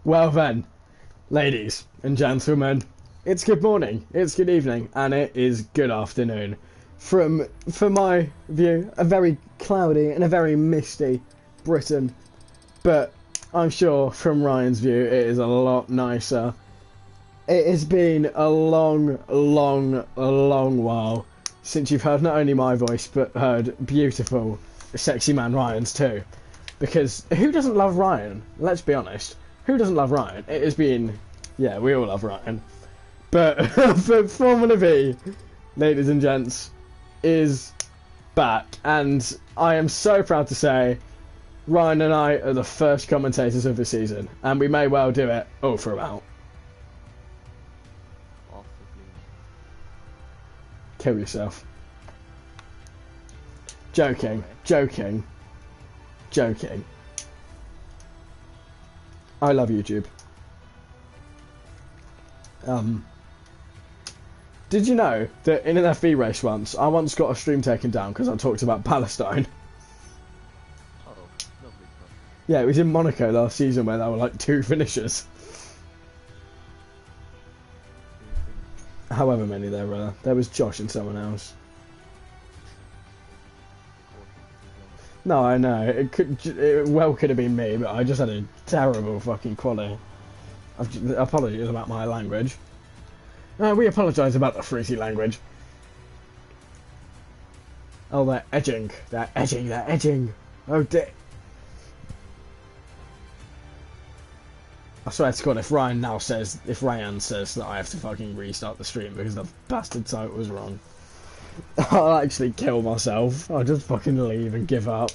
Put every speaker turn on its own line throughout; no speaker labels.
Well then, ladies and gentlemen, it's good morning, it's good evening, and it is good afternoon. From my view, a very cloudy and a very misty Britain, but I'm sure from Ryan's view it is a lot nicer. It has been a long while since you've heard not only my voice, but heard beautiful, sexy man Ryan's too. Because who doesn't love Ryan? Let's be honest. Who doesn't love Ryan? It has been... Yeah, we all love Ryan. But, but Formula V, ladies and gents, is back. And I am so proud to say Ryan and I are the first commentators of the season. And we may well do it all throughout. Kill yourself. Joking. I love YouTube. Did you know that in an FV race I once got a stream taken down because I talked about Palestine?
Oh, lovely stuff.
Yeah, it was in Monaco last season where there were like 2 finishers. However many there were. There was Josh and someone else. No, I know. It well could have been me, but I just had a terrible fucking quality. Apologies about my language. We apologise about the fruity language. Oh, they're edging. They're edging. Oh, dear. I swear to God, if Ryan says that I have to fucking restart the stream because the bastard site was wrong, I'll actually kill myself. I'll just fucking leave and give up.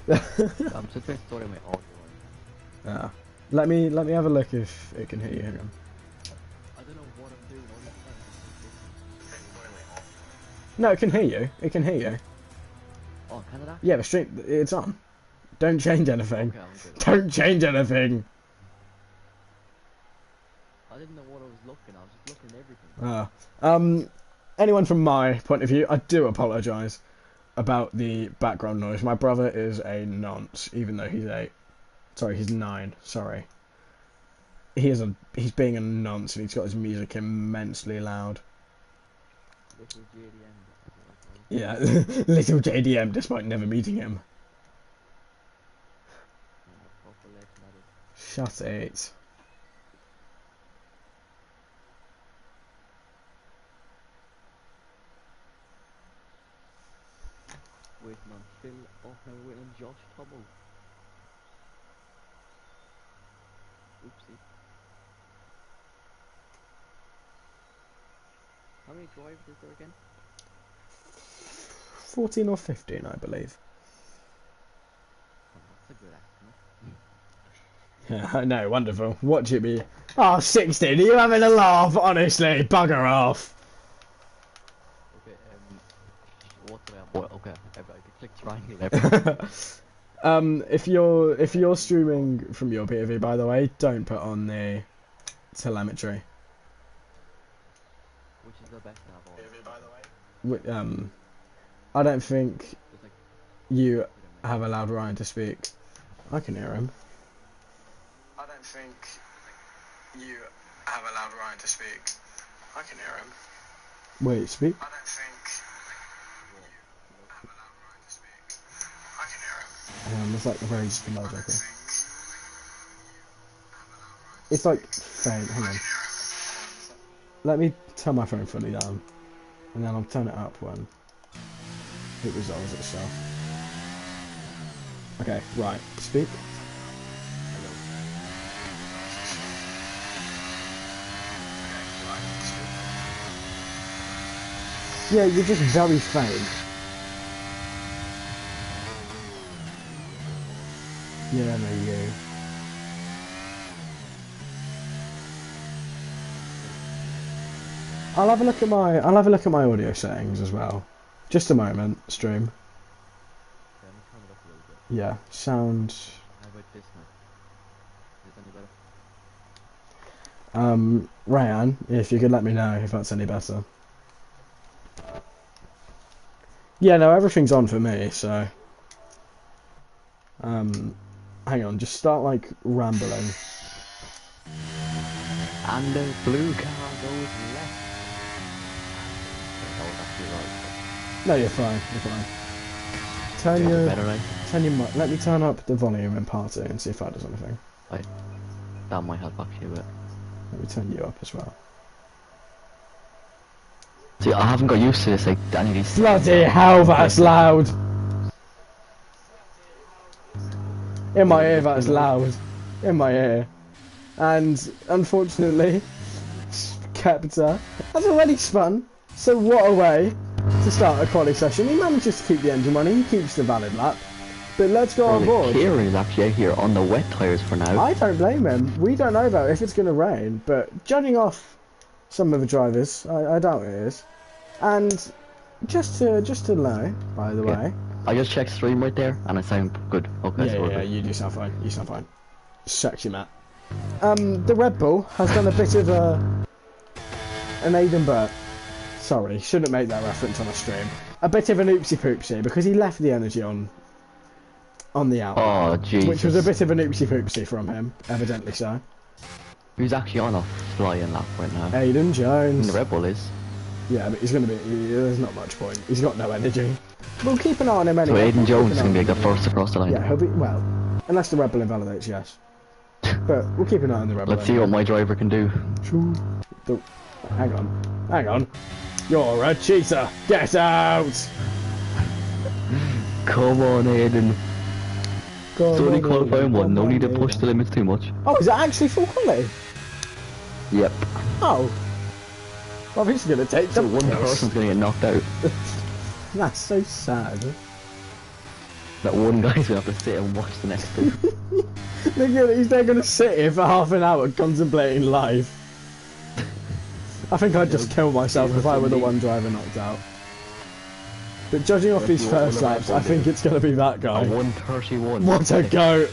I'm just restoring my audio.
Yeah. Let me have a look if it can hear you. Hang on.
I don't know what I'm doing all the time.
No, it can hear you. It can hear you.
Oh, Canada?
Yeah, the stream, it's on. Don't change anything.
Okay,
Don't change anything.
I didn't know what I was looking. I was just looking at everything.
Anyone from my point of view, I do apologise about the background noise. My brother is a nonce, even though he's 8. Sorry, he's 9. Sorry. He's being a nonce and he's got his music immensely loud.
Little JDM.
Yeah, little JDM, despite never meeting him. Shut it.
Waiting on Phil. Oh, no, waiting on Josh Tubble. Oopsie. How many drives is there again?
14 or 15, I believe.
Oh, that's a good estimate.
Yeah, I know, wonderful. Watch it be. Oh, 16, are you having a laugh? Honestly, bugger off.
Okay, what do I have? Well, okay, I can click triangle there.
If you're streaming from your POV, by the way, don't put on the telemetry.
Which is the best of all?
POV, by the way. I don't think
Like,
you have allowed Ryan to speak. I can hear him. I don't think you have allowed Ryan to speak. I can hear him. Wait, speak? I don't think you have allowed Ryan to speak. I can hear him. It's like a very loud echo. It's like faint. Hang on. Let me turn my phone fully down, and then I'll turn it up when it resolves itself. Okay, right. Speak. Yeah, you're just very faint. Yeah, no, you. I'll have a look at my audio settings as well. Just a moment, stream.
let me turn it up a little bit.
Yeah, sound.
How about this now? Is this any better?
Ryan, if you could let me know if that's any better. Yeah, no, everything's on for me, so. Hang on, just start like rambling.
And the blue car goes left. That was actually right.
No, you're fine. You're fine. Turn
Yeah,
your,
better, right?
turn your. Let me turn up the volume in part 2 and see if that does anything.
Right. That might help actually a bit.
Let me turn you up as well.
See, I haven't got used to this, like, any of these...
Bloody hell, that's loud! In my ear, that's loud. In my ear. And, unfortunately, Skepta has already spun, so what a way to start a quali session. He manages to keep the engine running, he keeps the valid lap. But let's go on board.
Kieran is actually out here on the wet tyres for now.
I don't blame him. We don't know though if it's going to rain, but judging off some of the drivers, I doubt it is. And just to know, by the way,
I just checked stream right there, and I sound good. Okay,
yeah, you do sound fine. You sound fine. Sexy, Matt. The Red Bull has done a bit of an Aidan Burt. Sorry, shouldn't make that reference on a stream. A bit of an oopsie poopsie because he left the energy on the out.
Oh, Jesus.
Which was a bit of an oopsie poopsie from him, evidently so.
He's actually on a flying lap right now.
Aidan Jones.
And the Red Bull is.
Yeah, but he's going to be... There's not much point. He's got no energy. We'll keep an eye on him anyway.
So Aidan Jones is going to be like the first across the line.
Yeah, he'll be... Well, unless the Red Bull invalidates, yes. But we'll keep an eye on the Red Bull.
Let's see what my driver can do.
Hang on. You're a cheater. Get out!
Come on, Aidan. It's only qualifying one. No need to push the limits too much.
Oh, is it actually full quality?
Yep.
Oh. Well, he's going to take
So one person's going to get knocked out.
That's so sad.
That one guy's going to have to sit and watch the next two.
He's there going to sit here for half an hour contemplating life. I think I'd just kill myself if I were the one driver knocked out. But judging off his first laps, I think it's going to be that guy.
131.
What a goat!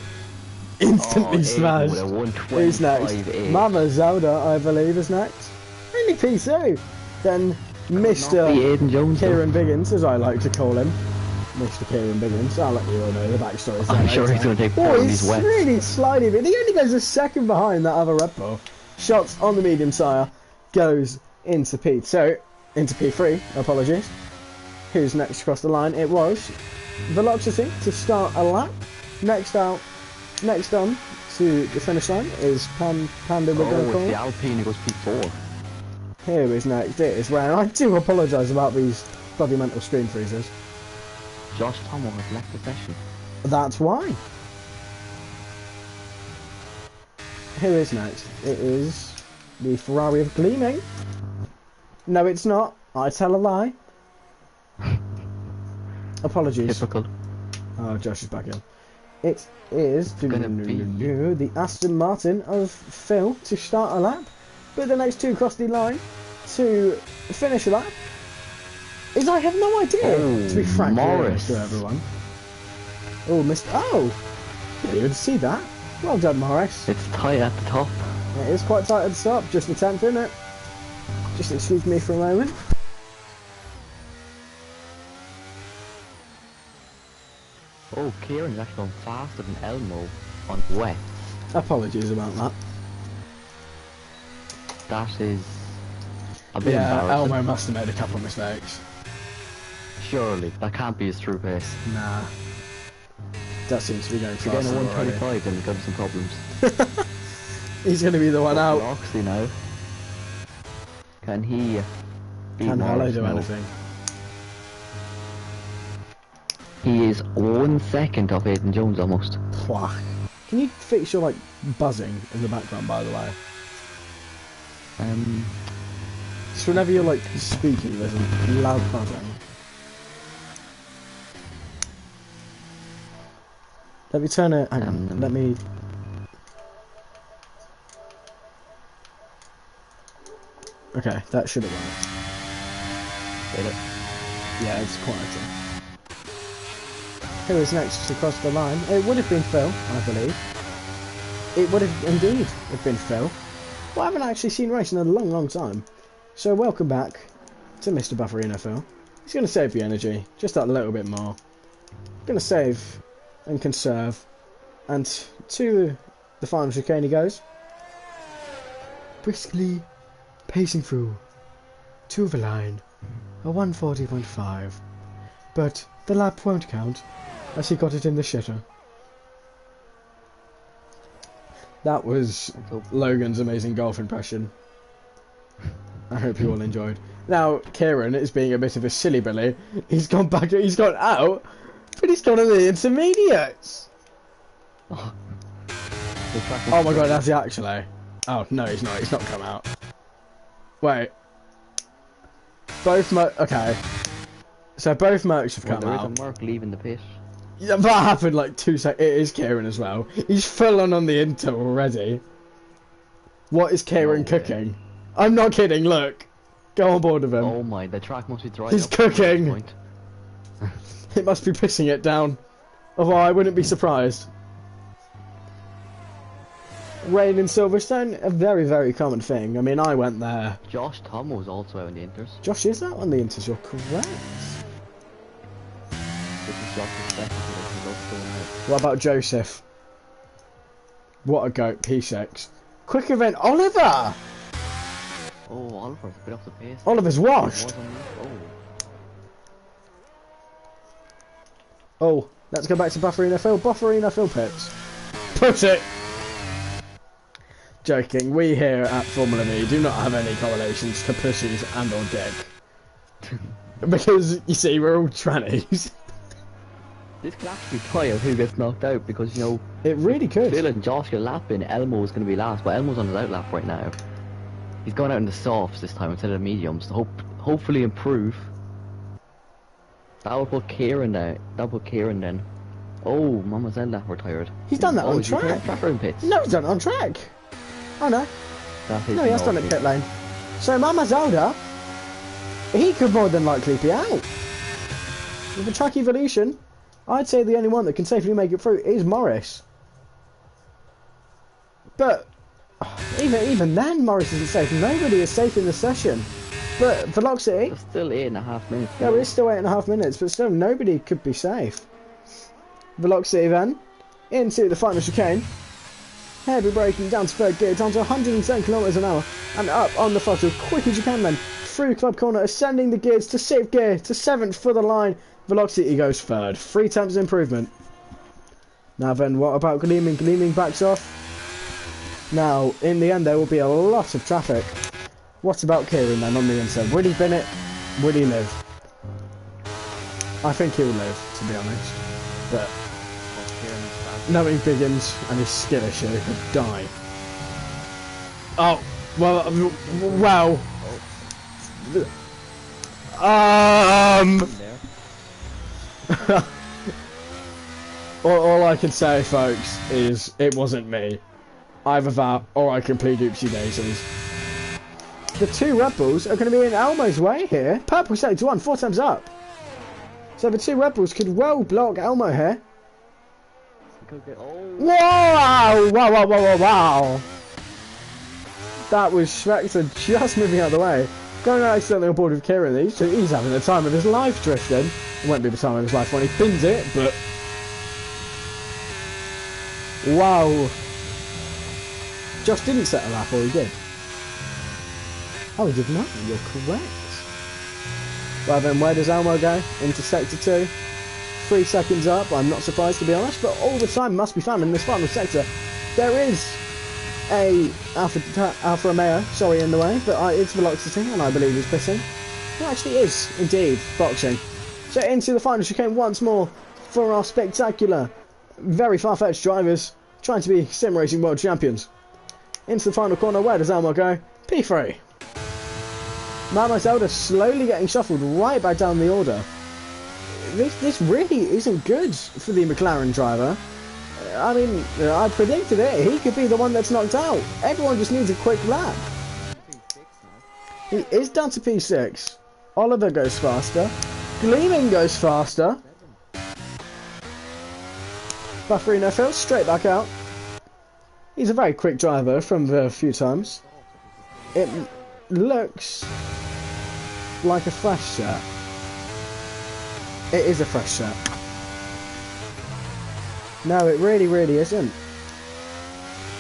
Instantly smashed. Who's next? Mama Zelda, I believe, is next. Only P2. Then Mr. Kieran Biggins, as I like to call him. Mr. Kieran Biggins. I'll let you all know the backstory.
I'm sure he's going to take part in these wets.
He's really sliding, but he only goes a second behind that other Red Bull. Shots on the medium tyre, goes into P2, into P3, apologies. Who's next across the line? It was Velocity to start a lap. Next on to the finish line is Panda. We're going to call
the Alpine who goes P4.
Here is next. It is Ryan. I do apologise about these bloody mental screen freezers.
Josh Thomas has left the session.
That's why. Who is next? It is the Ferrari of Gleaming. No, it's not. I tell a lie. Apologies.
Typical.
Oh, Josh is back in. It is
gonna be
the Aston Martin of Phil to start a lap, but the next two cross the line to finish a lap. I have no idea, to be frank to everyone. Oh, Mr. Oh! Didn't even see that. Well done, Morris.
It's tight at the top.
It is quite tight at the top, just a tenth, isn't it? Just excuse me for a moment.
Oh, Kieran's actually gone faster than Elmo on wet.
Apologies about that.
That is a bit embarrassing.
Elmo must have made a couple of mistakes.
Surely, that can't be his true pace.
Nah. That seems to be going
If you're
faster
getting a
already.
125, then you've got some problems.
He's going to be the one out.
Roxy now. Can he beat
Can Hello
Morris?
do
No.
anything?
He is 1 second off Aidan Jones almost.
Pwah. Can you fix your buzzing in the background, by the way? So whenever you're speaking, there's a loud buzzing. Let me turn it. Hang on. Let me. Okay, that should have worked.
Did it?
Yeah, it's quieter. Who is next to cross the line? It would have been Phil, I believe. It would have indeed have been Phil. Well, I haven't actually seen racing in a long, long time. So welcome back to Mr. Bufferino, Phil. He's going to save the energy, just that little bit more. Going to save and conserve. And to the final chicane he goes. briskly pacing through to the line, a 140.5. But the lap won't count, as he got it in the shitter. That was Logan's amazing golf impression. I hope you all enjoyed. Now, Kieran is being a bit of a silly billy. He's gone back, he's gone out, but he's gone on the intermediates. Oh my god, has he actually? Oh, no, he's not. He's not come out. Wait. Okay. So both Mercs have come out.
Mark leaving the pit.
Yeah, that happened like 2 seconds. It is Kieran as well. He's full on the Inter already. What is Kieran cooking? I'm not kidding, look. Go on board with him.
Oh my, the track must be dry.
He's cooking. It must be pissing it down. Although I wouldn't be surprised. Rain in Silverstone, a very, very common thing. I mean, I went there.
Josh Tom was also out in the Inters.
Josh is out on the Inters, you're correct.
This is Josh's second race.
What about Joseph? What a goat, P6. Quick event, Oliver!
Oh, Oliver's a bit off the pace.
Oliver's washed! Oh, let's go back to Bufferino Phil. Bufferino Phil pits. Put it! Joking, we here at Formula Me do not have any correlations to pussies and or dick. Because, you see, we're all trannies.
This could actually tie of who gets knocked out because, you know...
It really could.
Phil and Josh get lapping, Elmo was going to be last, but Elmo's on his out lap right now. He's going out in the softs this time instead of the mediums to hopefully improve. That will put Kieran there. That will put Kieran then. Oh, Mamazella retired.
He's done that on track.
Tracker in pits.
No, he's done it on track. Oh no. No, he has done it pit lane. So Mama Zelda, he could more than likely be out. With the track evolution, I'd say the only one that can safely make it through is Morris. But even then, Morris isn't safe. Nobody is safe in the session. But Velocity,
there's still 8.5 minutes.
Yeah, there is still 8.5 minutes, but still nobody could be safe. Velocity then into the final chicane. Heavy braking down to third gear, down to 110 km an hour, and up on the throttle, quick as you can then, through club corner, ascending the gears to 6th gear, to 7th for the line, Velocity goes third, 3 times improvement. Now then, what about Gleaming? Gleaming backs off. Now, in the end there will be a lot of traffic. What about Kieran then on the inside? Would he bin it? Would he live? I think he'll live, to be honest, but... knowing Biggins and his skill issue, he'll die. Oh, well, wow. All I can say, folks, is it wasn't me. Either that, or I can plead oopsie daisies. The 2 Red Bulls are going to be in Elmo's way here. Purple 71, 4 times up. So the 2 Red Bulls could well block Elmo here. Wow! Wow! That was Schwechter just moving out of the way. Going accidentally on board with Kieran. He's having the time of his life drifting. It won't be the time of his life when he pins it, but... wow. Josh didn't set a lap, or he did? Oh, he did not. You're correct. Well then, where does Elmo go? Into sector 2. 3 seconds up. I'm not surprised, to be honest, but all the time must be found in this final sector. There is a Alfa Romeo, sorry, in the way, but it's Velocity, and I believe he's pissing. It actually is, indeed, boxing. So into the final chicane once more for our spectacular, very far-fetched drivers trying to be sim racing world champions. Into the final corner, where does Elmo go? P3. Mama Zelda slowly getting shuffled right back down the order. This really isn't good for the McLaren driver. I mean, I predicted it. He could be the one that's knocked out. Everyone just needs a quick lap. He is down to P6. Oliver goes faster. Gleaming goes faster. Bufferino Phil straight back out. He's a very quick driver from the few times. It looks like a fresh set. It is a fresh set. No, it really, really isn't.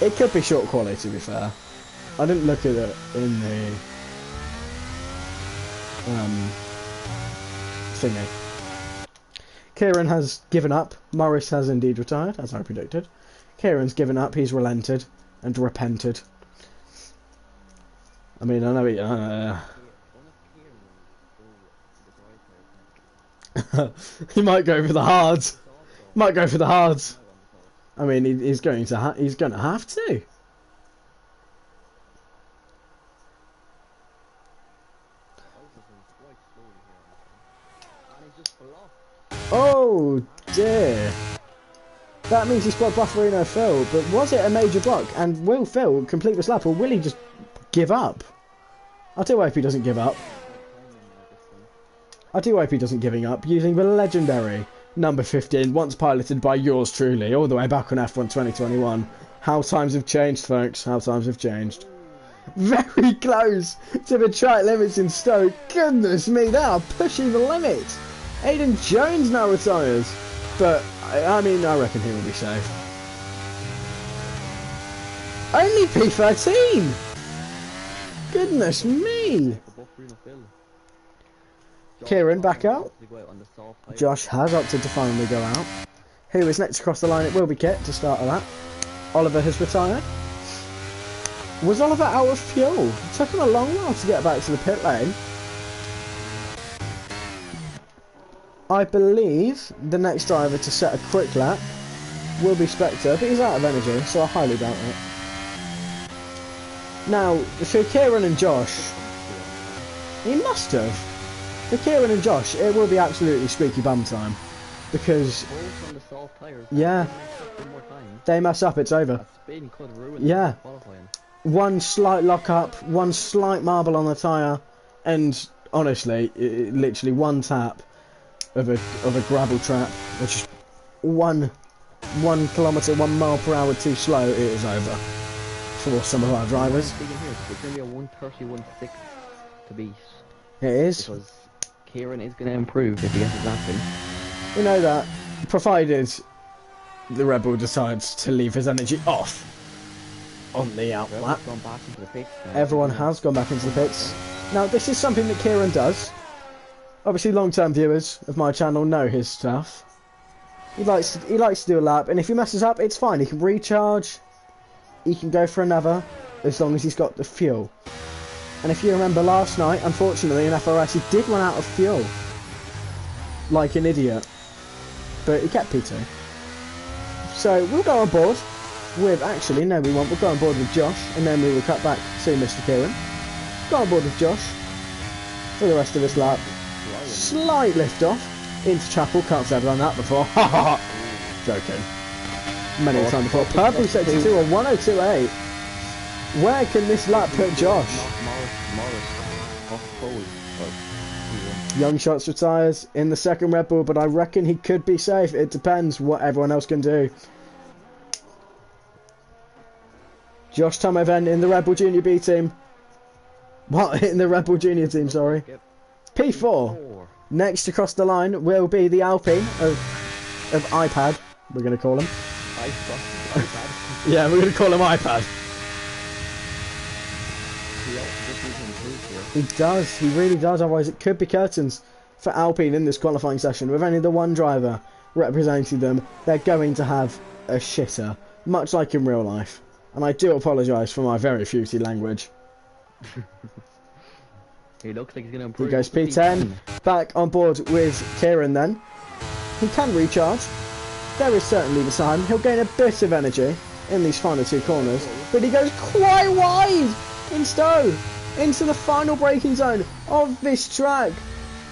It could be short quality, to be fair. I didn't look at it in the thingy. Kieran has given up. Morris has indeed retired, as I predicted. Kieran's given up. He's relented and repented. I mean, I know he. He might go for the hards. Might go for the hards. I mean, he's going to. He's going to have to. Oh dear. That means he's got Bufferino Phil, but was it a major block? And will Phil complete this lap, or will he just give up? I do hope he doesn't give up. I do hope he doesn't giving up, using the legendary number 15, once piloted by yours truly, all the way back on F1 2021. How times have changed, folks. How times have changed. Very close to the track limits in Stoke. Goodness me, they are pushing the limits. Aidan Jones now retires, but I mean, I reckon he will be safe. Only P13. Goodness me. Kieran back out. Josh has opted to finally go out. Who is next across the line? It will be Kit to start a lap. Oliver has retired. Was Oliver out of fuel? It took him a long while to get back to the pit lane. I believe the next driver to set a quick lap will be Spectre, but he's out of energy, so I highly doubt it. Now, for Kieran and Josh, he must have. For Kieran and Josh, it will be absolutely squeaky bum time, because yeah, they mess up, it's over. Yeah, one slight lock up, one slight marble on the tyre, and honestly, literally one tap of a gravel trap, which is 1 kilometre, 1 mile per hour too slow, it is over for some of our drivers.
It's going to be a 1:31.6 to beat.
It is.
Because Kieran is going to improve if he gets his lap in.
You know that, provided the Red Bull decides to leave his energy off on the out lap. Everyone has gone back into the pits. Now, this is something that Kieran does. Obviously, long-term viewers of my channel know his stuff. He likes to do a lap, and if he messes up, it's fine. He can recharge. He can go for another, as long as he's got the fuel. And if you remember last night, unfortunately, in FRS, he did run out of fuel, like an idiot. But he kept P2. So we'll go on board with. Actually, no, we won't. We'll go on board with Josh, and then we will cut back to Mr. Kieran. Go on board with Josh for the rest of this lap. Slight lift off into Chapel. Can't say I've done that before. Ha ha ha. Joking. Many a time before. Purple sector 2 on 102.8. Where can this lap put Josh? Young Shots retires in the second Red Bull, but I reckon he could be safe. It depends what everyone else can do. Josh Tomoven in the Red Bull Junior B team. What? In the Red Bull Junior team, sorry. P4. Next across the line will be the Alpine of iPad, we're going to call him. Yeah, we're going to call him iPad. He does, he really does, otherwise it could be curtains for Alpine in this qualifying session. With only the one driver representing them, they're going to have a shitter, much like in real life. And I do apologise for my very feuty language.
He looks like he's going to improve.
He goes P10, back on board with Kieran then. He can recharge. There is certainly the time. He'll gain a bit of energy in these final two corners. But he goes quite wide in Stowe into the final braking zone of this track.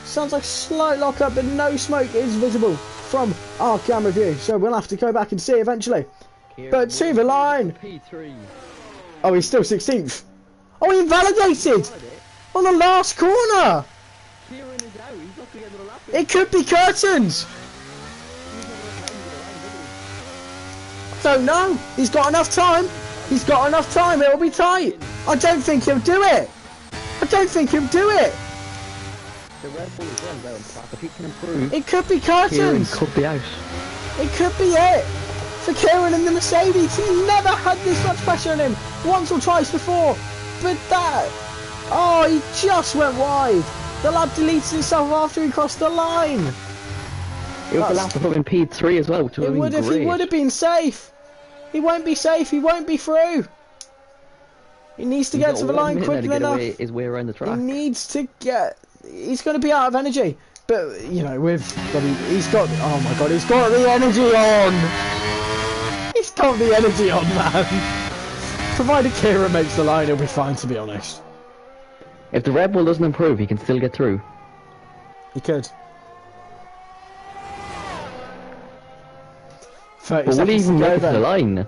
Sounds like slight lock-up, but no smoke is visible from our camera view. So we'll have to go back and see eventually. But to the line. Oh, he's still 16th. Oh, he invalidated on the last corner. It could be curtains. Don't know. He's got enough time. He's got enough time. It'll be tight. I don't think he'll do it. I don't think he'll do it.
The Red Bull is well, if he can improve.
It could be curtains.
Kieran could be out.
It could be it. for Kieran in the Mercedes. He's never had this much pressure on him. Once or twice before. But that... Oh, he just went wide. The lap deleted himself after he crossed the line.
It was the lap of him in P3 as well, which would have been great.
He would have been safe. He won't be safe. He won't be through. He needs to get to the line quickly enough.
His way around the track.
He needs to get... He's going to be out of energy. But, you know, he's got... Oh my god, he's got the energy on! He's got the energy on, man. Provided Kira makes the line, he'll be fine, to be honest.
If the Red Bull doesn't improve, he can still get through.
He could. 30
but will he even make it to the line?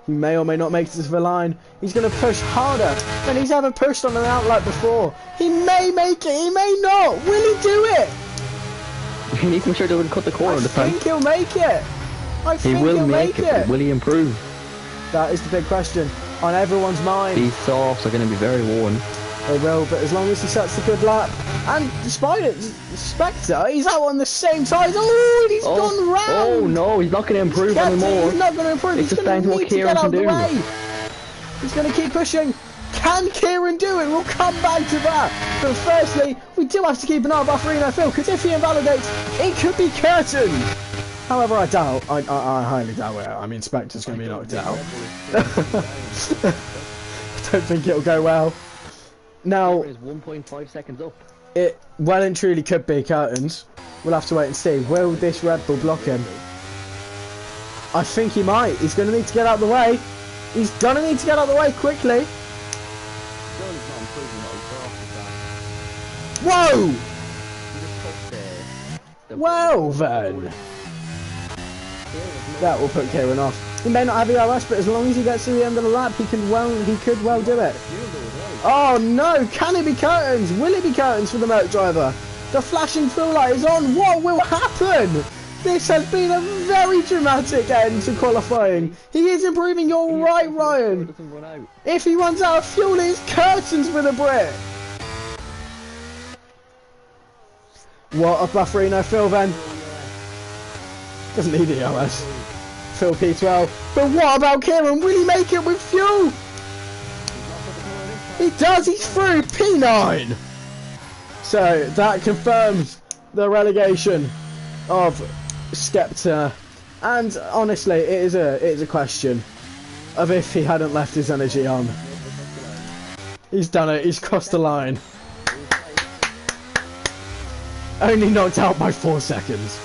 He may or may not make it to the line. He's going to push harder than he's ever pushed on an outlet before. He may make it, he may not. Will he do it?
He needs to make sure he doesn't cut the corner this time.
I think he'll make it. I think he'll make it.
Will he improve?
That is the big question on everyone's mind.
These softs are going to be very worn.
They will, but as long as he sets a good lap. And despite it, Spectre, he's out on the same side. Oh, he's gone round.
Oh no, he's not going to improve anymore.
He's not going to improve.
It's
he's
just down to what Kieran can do.
He's going to keep pushing. Can Kieran do it? We'll come back to that. But firstly, we do have to keep an eye on Bufferino Phil, because if he invalidates, it could be curtain. However, I highly doubt it. I mean, Spectre's going to be knocked out. I don't think it'll go well. Now,
1.5 seconds up.
It well and truly could be curtains. We'll have to wait and see. Will this Red Bull block him? I think he might. He's going to need to get out of the way. He's going to need to get out of the way quickly. Whoa! Well then. That will put Kieran off. He may not have ERS, but as long as he gets to the end of the lap, he could well do it. Oh no! Can it be curtains? Will it be curtains for the Merc driver? The flashing fuel light is on. What will happen? This has been a very dramatic end to qualifying. He is improving. You're right, Ryan. If he runs out of fuel, it's curtains for the Brit. What a Bufferino Phil then. Doesn't need EOS. Phil P12. But what about Kieran? Will he make it with fuel? He does, he's through P9. So that confirms the relegation of Skepta. And honestly, it is a question of if he hadn't left his energy on. He's done it, he's crossed the line. Only knocked out by 4 seconds.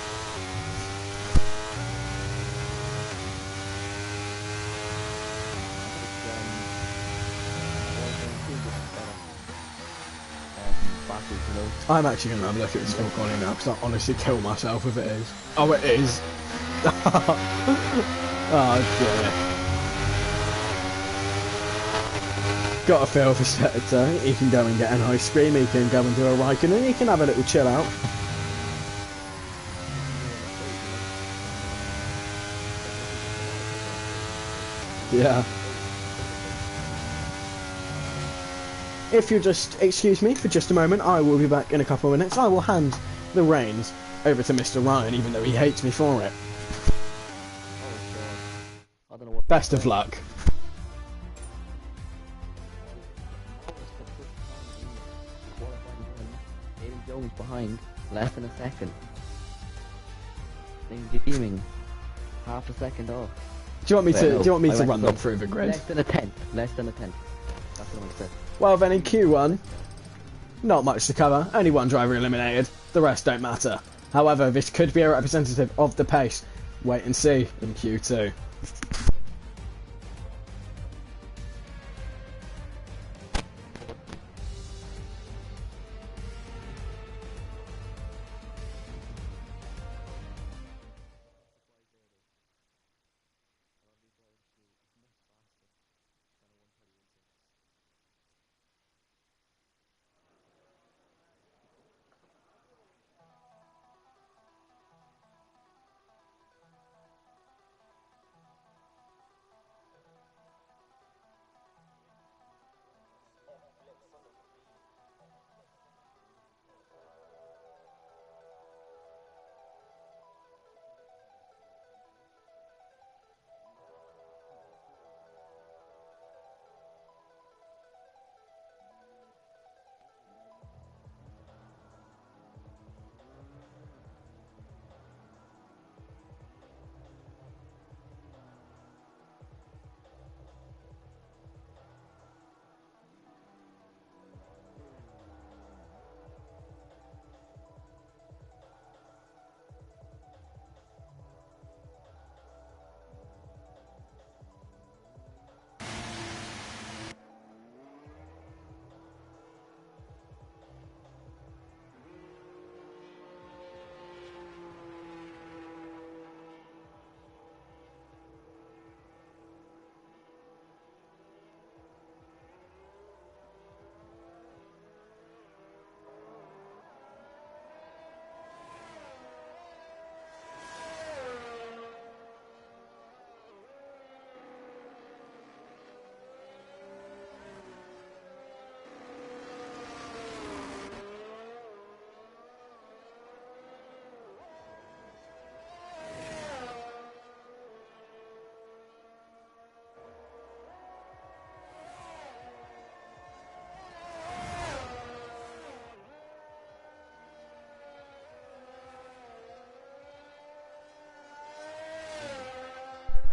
I'm actually going to have a look at the score quality now, because I honestly kill myself if it is. Oh, it is. Oh, dear. Got a feel for Spectre. He can go and get an ice cream, he can go and do a Raikkonen, he can have a little chill out. Yeah. If you'll just excuse me for just a moment, I will be back in a couple of minutes. I will hand the reins over to Mr. Ryan, even though he hates me for it. Best of luck.
Jones behind, less than a second. Things beaming, half a second off.
Do you want me to run them through the grid?
Less than a tenth. That's what I said.
Well then in Q1, not much to cover, only one driver eliminated, the rest don't matter. However, this could be a representative of the pace. Wait and see in Q2.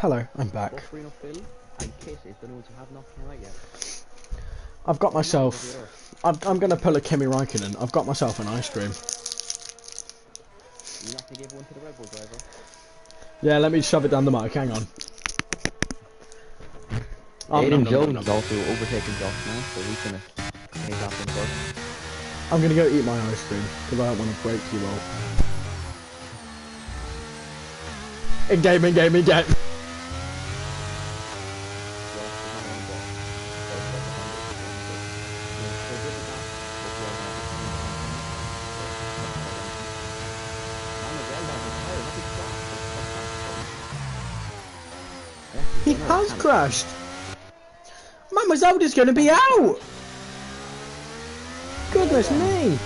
Hello, I'm back.
Buffering up Phil and Kit is the ones who have not come out yet.
I've got myself. I'm gonna pull a Kimi Räikkönen. I've got myself an ice cream.
You're not gonna give one to the Red Bull driver?
Yeah, let me shove it down the mic. Hang on.
Aiden Jones is also overtaking Josh now, so he's gonna take off him first.
I'm gonna go eat my ice cream because I don't want to break you all. In game. He has crashed. Man was out. Is going to be out. Goodness me.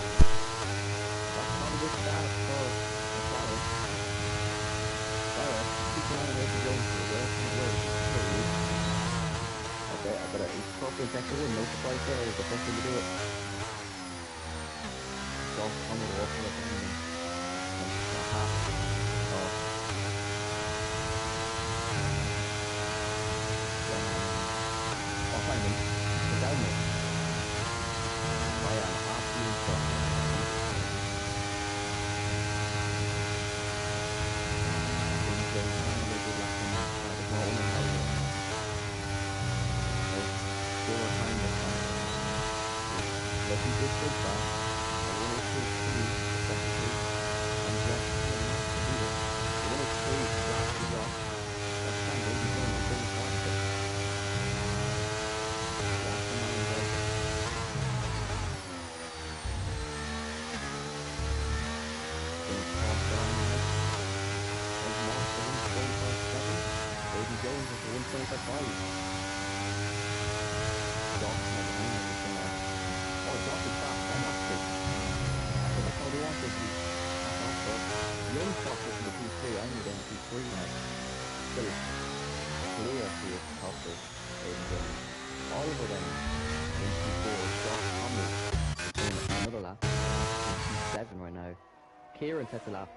Kieran sets a lap.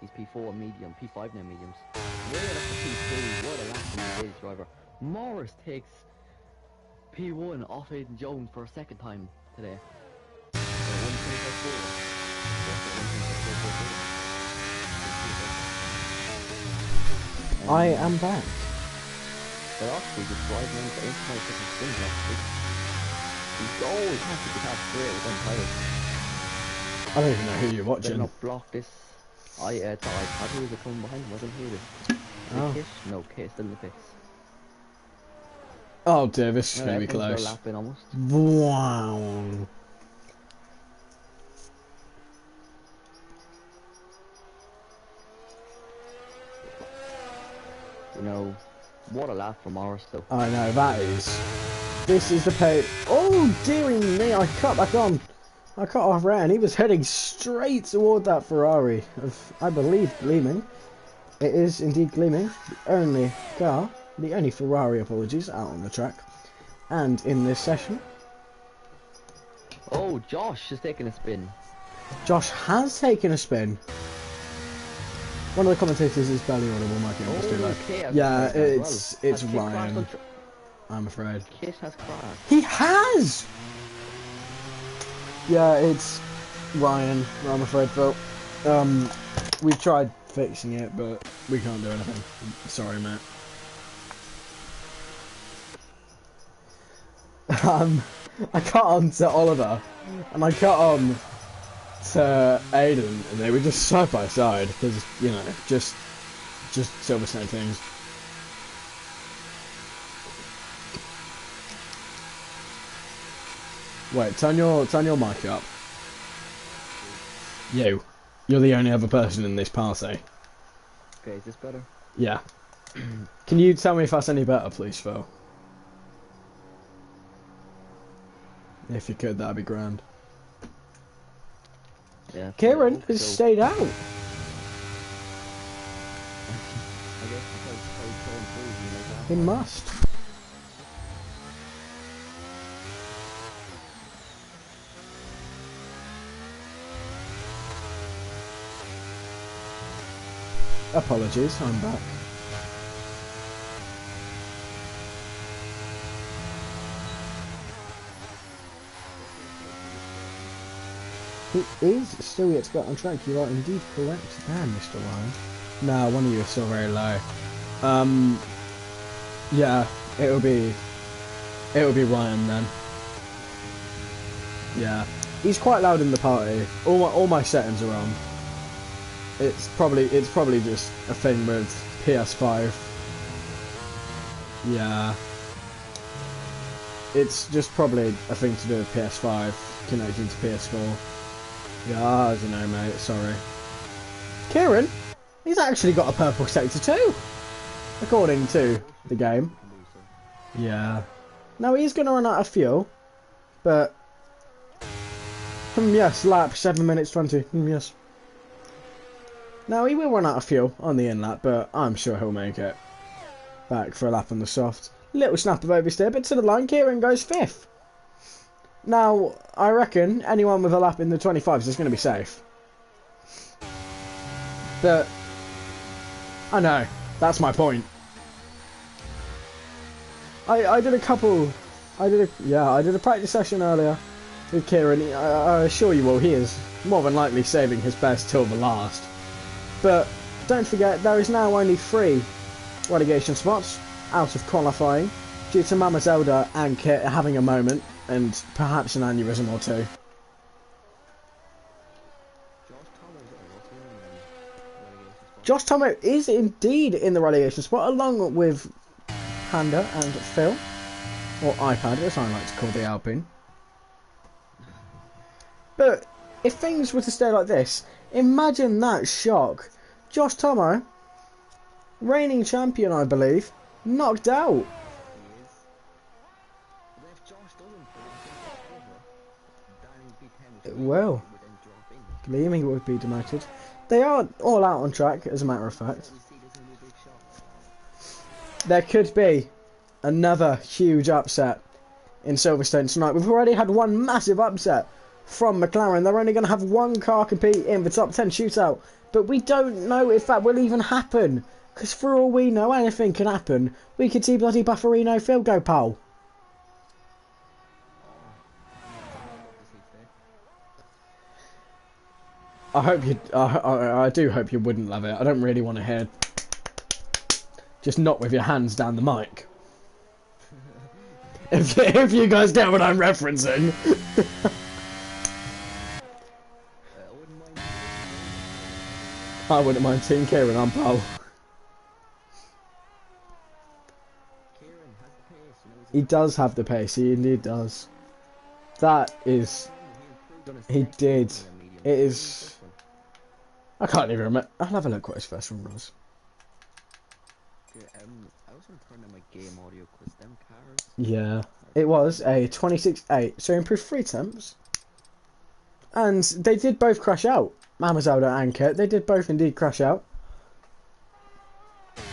He's P4 medium, P5 now mediums. Way up to P3, what a lap from the Mercedes driver. Morris takes P1 off Aiden Jones for a second time today.
I am back.
They're actually just driving into 8.6 spins last week. He's always happy to catch straight with them tires.
I don't even know who you're watching.
Better not block this. I thought he was coming behind him. Wasn't he?
Oh.
Kiss? No, Kiss still in the pits.
Oh dear, this is going to be close.
Lap in almost.
Wow.
You know, what a lap for Morris though.
I know, that is. This is the pay. Oh, dearie me, I cut back on. I cut off Ryan. He was heading straight toward that Ferrari of, I believe, Gleaming. It is indeed Gleaming, the only car, the only Ferrari, apologies, out on the track. And in this session...
Oh, Josh is taking a spin.
Josh has taken a spin. One of the commentators is barely audible, might be able to do that.
Okay,
yeah, it's Ryan. I'm afraid.
Kit has crashed.
He has! Yeah, it's Ryan, I'm afraid, Phil. We've tried fixing it, but we can't do anything. Sorry, mate. I cut on to Oliver, and I cut on to Aiden, and they were just side by side, because, you know, just Silverstone things. Wait, turn your mic up. You're the only other person in this party.
Okay, is this better?
Yeah. Can you tell me if that's any better, please, Phil? If you could, that'd be grand.
Yeah.
Kieran has stayed out.
I guess because
He must. Apologies, I'm back. He is still yet to get on track. You are indeed correct there, Mr. Ryan. No, one of you is still very low. Yeah, it'll be Ryan then. Yeah, he's quite loud in the party. All my settings are on. It's probably just a thing with PS5. Yeah, it's just probably a thing to do with PS5 connecting to PS4. Yeah, I don't know, mate. Sorry. Kieran, he's actually got a purple sector too, according to the game. Yeah. Now he's going to run out of fuel, but yes, lap 7 minutes 20. Yes. Now he will run out of fuel on the in lap, but I'm sure he'll make it back for a lap on the soft. Little snap of oversteer, but to the line, Kieran goes 5th. Now, I reckon anyone with a lap in the 25s is going to be safe. But, I know, that's my point. I did a practice session earlier with Kieran. I assure you all, he is more than likely saving his best till the last. But, don't forget, there is now only 3 relegation spots out of qualifying due to Mama Zelda and Kit having a moment and perhaps an aneurysm or two. Josh Tomo is indeed in the relegation spot along with Panda and Phil, or iPad as I like to call the Alpine. But if things were to stay like this, imagine that shock. Josh Tomo, reigning champion I believe, knocked out. Well, Gleaming would be demoted. They are all out on track, as a matter of fact. There could be another huge upset in Silverstone tonight. We've already had one massive upset from McLaren. They're only going to have one car compete in the top 10 shootout. But we don't know if that will even happen. Because for all we know, anything can happen. We could see bloody Bufferino Phil go pole. I do hope you wouldn't love it. I don't really want to hear. Just not with your hands down the mic. if you guys get what I'm referencing. I wouldn't mind seeing Kieran on pole. He does have the pace. He indeed does. That is. He did. It is. I can't even remember. I'll have a look what his first one was. Yeah, it was a 26.8, so improved 3 temps. And they did both crash out. Mama Zelda and Kit, they did both indeed crash out.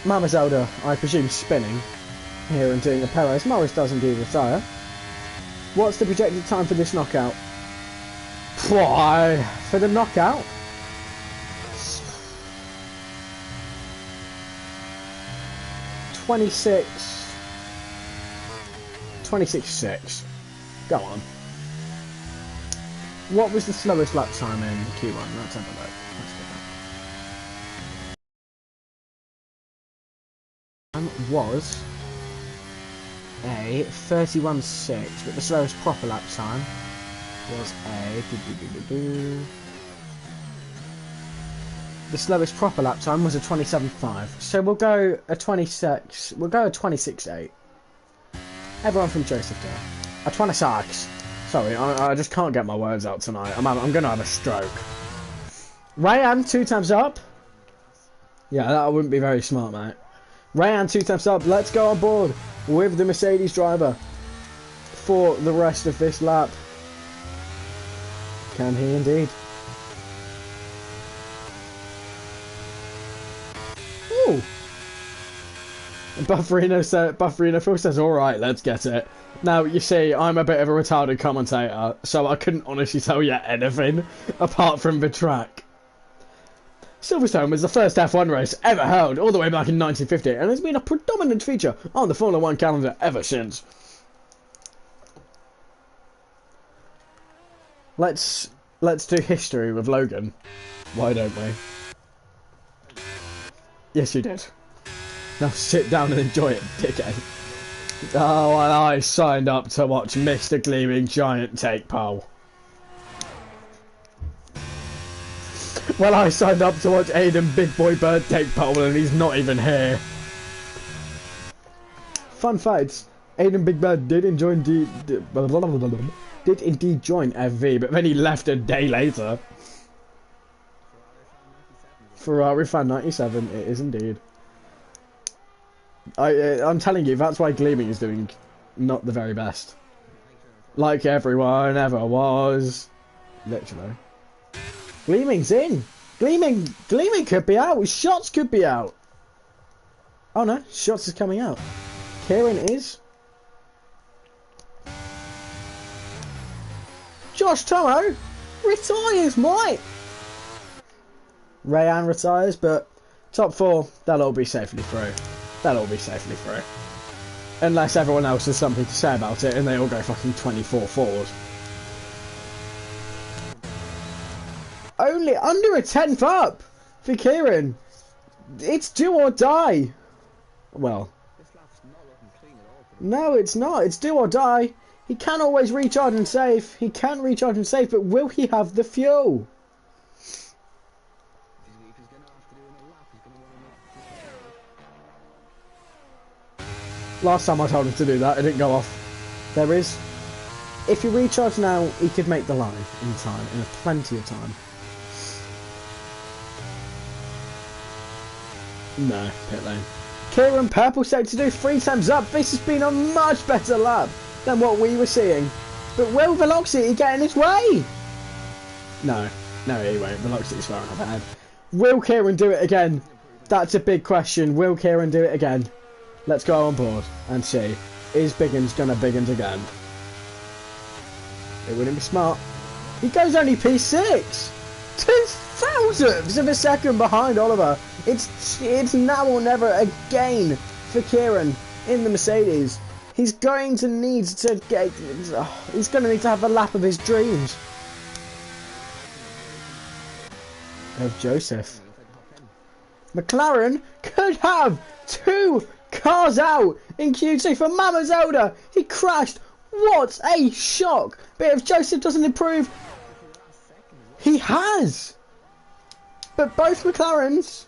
Mama Zelda, I presume, spinning here and doing a Perez. Morris does indeed retire. What's the projected time for this knockout? Why, for the knockout? 26.6. Go on. What was the slowest lap time in Q1? Let's have a look. Was a 31.6, but the slowest proper lap time was a. The slowest proper lap time was a 27.5. So we'll go a 26. We'll go a 26.8. Everyone from Joseph there. A 26. Sorry, I just can't get my words out tonight. I'm going to have a stroke. Rayan, 2 times up. Yeah, that wouldn't be very smart, mate. Rayan, 2 times up. Let's go on board with the Mercedes driver for the rest of this lap. Can he indeed? Ooh. Bufferino Phil says, alright, let's get it. Now, you see, I'm a bit of a retarded commentator, so I couldn't honestly tell you anything apart from the track. Silverstone was the first F1 race ever held all the way back in 1950 and has been a predominant feature on the Formula 1 calendar ever since. Let's Let's do history with Logan. Why don't we? Yes, you did. Now sit down and enjoy it, dickhead. Oh, and I signed up to watch Mr. Gleaming Giant take pole. Well, I signed up to watch Aiden Big Boy Bird take pole and he's not even here. Fun facts. Aiden Big Bird did indeed join FV, but then he left a day later. Ferrari fan 97, it is indeed. I'm telling you, that's why Gleaming is doing not the very best. Like everyone ever was. Literally. Gleaming's in. Gleaming could be out. Shots could be out. Oh no, Shots is coming out. Kieran is. Josh Tomo retires, mate. Rayan retires, but top 4, they'll all be safely through. They'll all be safely through. Unless everyone else has something to say about it and they all go fucking 24 forward. Only under a 10th up for Kieran. It's do or die. Well, no, it's not. It's do or die. He can always recharge and save. He can recharge and save, but will he have the fuel? Last time I told him to do that, it didn't go off. There is. If he recharged now, he could make the line in time, in plenty of time. No, pit lane. Kieran Purple said to do 3 times up. This has been a much better lap than what we were seeing. But will Velocity get in his way? No, he won't. Velocity's far enough ahead. Will Kieran do it again? That's a big question. Will Kieran do it again? Let's go on board and see. Is Biggins gonna Biggins again? It wouldn't be smart. He goes only P6. 2/1000ths of a second behind Oliver. It's now or never again for Kieran in the Mercedes. He's going to need to get. He's going to need to have a lap of his dreams. Of Joseph. McLaren could have 2 cars out in Q2 for Mama Zelda. He crashed. What a shock. But if Joseph doesn't improve, he has. But both McLarens,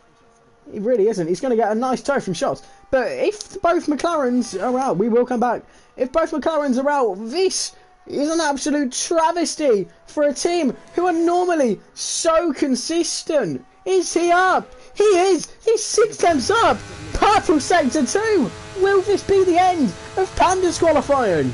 he really isn't. He's going to get a nice tow from Shots. But if both McLarens are out, we will come back. If both McLarens are out, this is an absolute travesty for a team who are normally so consistent. Is he up? He is. He's 6 times up. Purple sector 2. Will this be the end of Panda's qualifying?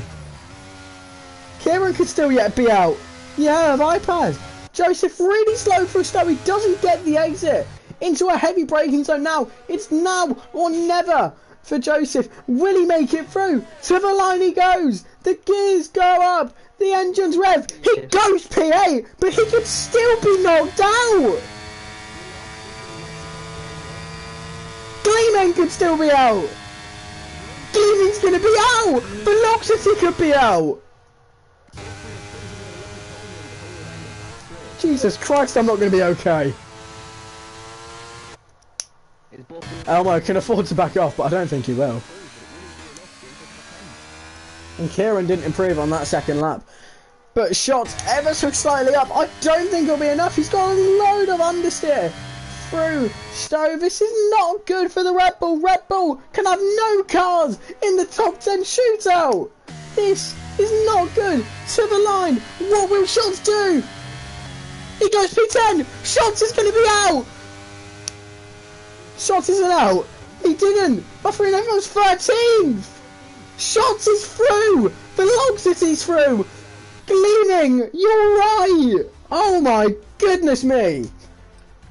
Kieran could still yet be out. Yeah, of iPad. Joseph really slow through snow. He doesn't get the exit into a heavy braking zone now. It's now or never for Joseph. Will he make it through? To the line he goes. The gears go up. The engine's rev. He goes P8, but he could still be knocked out. Gleaming could still be out. Gleaming's going to be out. Velocity could be out. Jesus Christ, I'm not going to be okay. Elmo can afford to back off, but I don't think he will. And Kieran didn't improve on that second lap. But Shots ever so slightly up. I don't think it'll be enough. He's got a load of understeer through Stowe. This is not good for the Red Bull. Red Bull can have no cars in the top 10 shootout. This is not good. To the line. What will Shots do? He goes P10. Shots is going to be out. Shots isn't out. He didn't. Buffering everyone's 13th. Shots is through. Velocity's through. Gleaming, you're right. Oh my goodness me.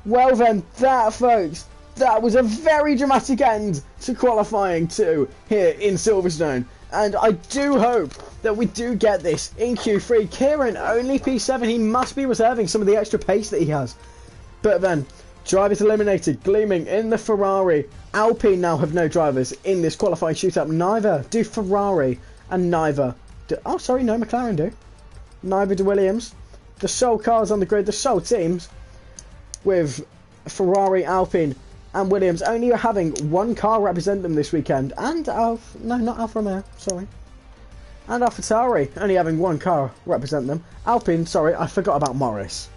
Well then, that folks, that was a very dramatic end to qualifying 2 here in Silverstone. And I do hope that we do get this in Q3. Kieran only P7. He must be reserving some of the extra pace that he has. But then, drivers eliminated. Gleaming in the Ferrari. Alpine now have no drivers in this qualifying shootout. Neither do Ferrari and neither do... Oh, sorry, no, McLaren do. Neither do Williams. the sole cars on the grid, the sole teams, with Ferrari, Alpine and Williams only having one car represent them this weekend, and no, not Alfa Romeo, sorry, and AlphaTauri only having one car represent them. Alpine, sorry, I forgot about Morris.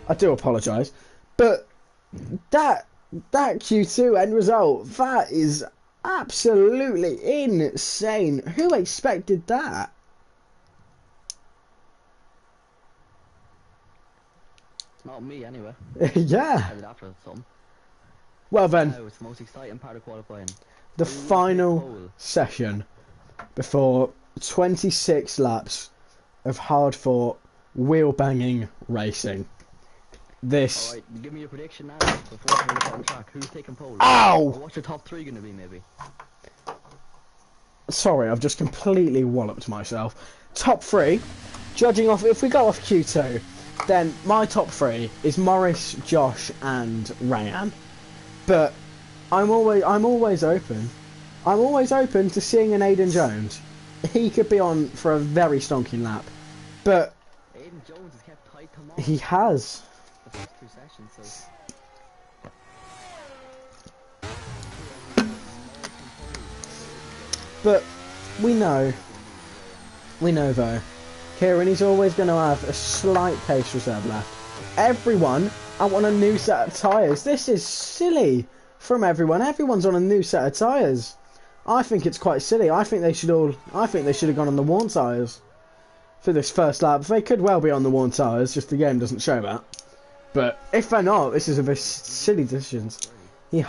I do apologise, but that Q2 end result, that is absolutely insane. Who expected that?
Not me, anyway.
Yeah.
I did after some.
Well then,
Now it's the most exciting part of qualifying.
the final session before 26 laps of hard-fought, wheel-banging racing. This...
Alright, give me your prediction now, before we get on track. Who's taking pole?
Ow!
Or what's your top 3 going to be, maybe?
Sorry, I've just completely walloped myself. Top 3, judging off... If we go off Q2, then my top 3 is Morris, Josh and Ryan. But I'm always open. I'm always open to seeing an Aiden Jones. He could be on for a very stonking lap. But...
Aiden Jones has kept tight come on.
He has.
The first 2 sessions, so...
But we know though, Kieran is always going to have a slight pace reserve left. Everyone out on a new set of tyres. This is silly from everyone. Everyone's on a new set of tyres. I think it's quite silly. I think they should have gone on the worn tyres for this first lap. They could well be on the worn tyres, just the game doesn't show that. But if they're not, this is a very silly decision. He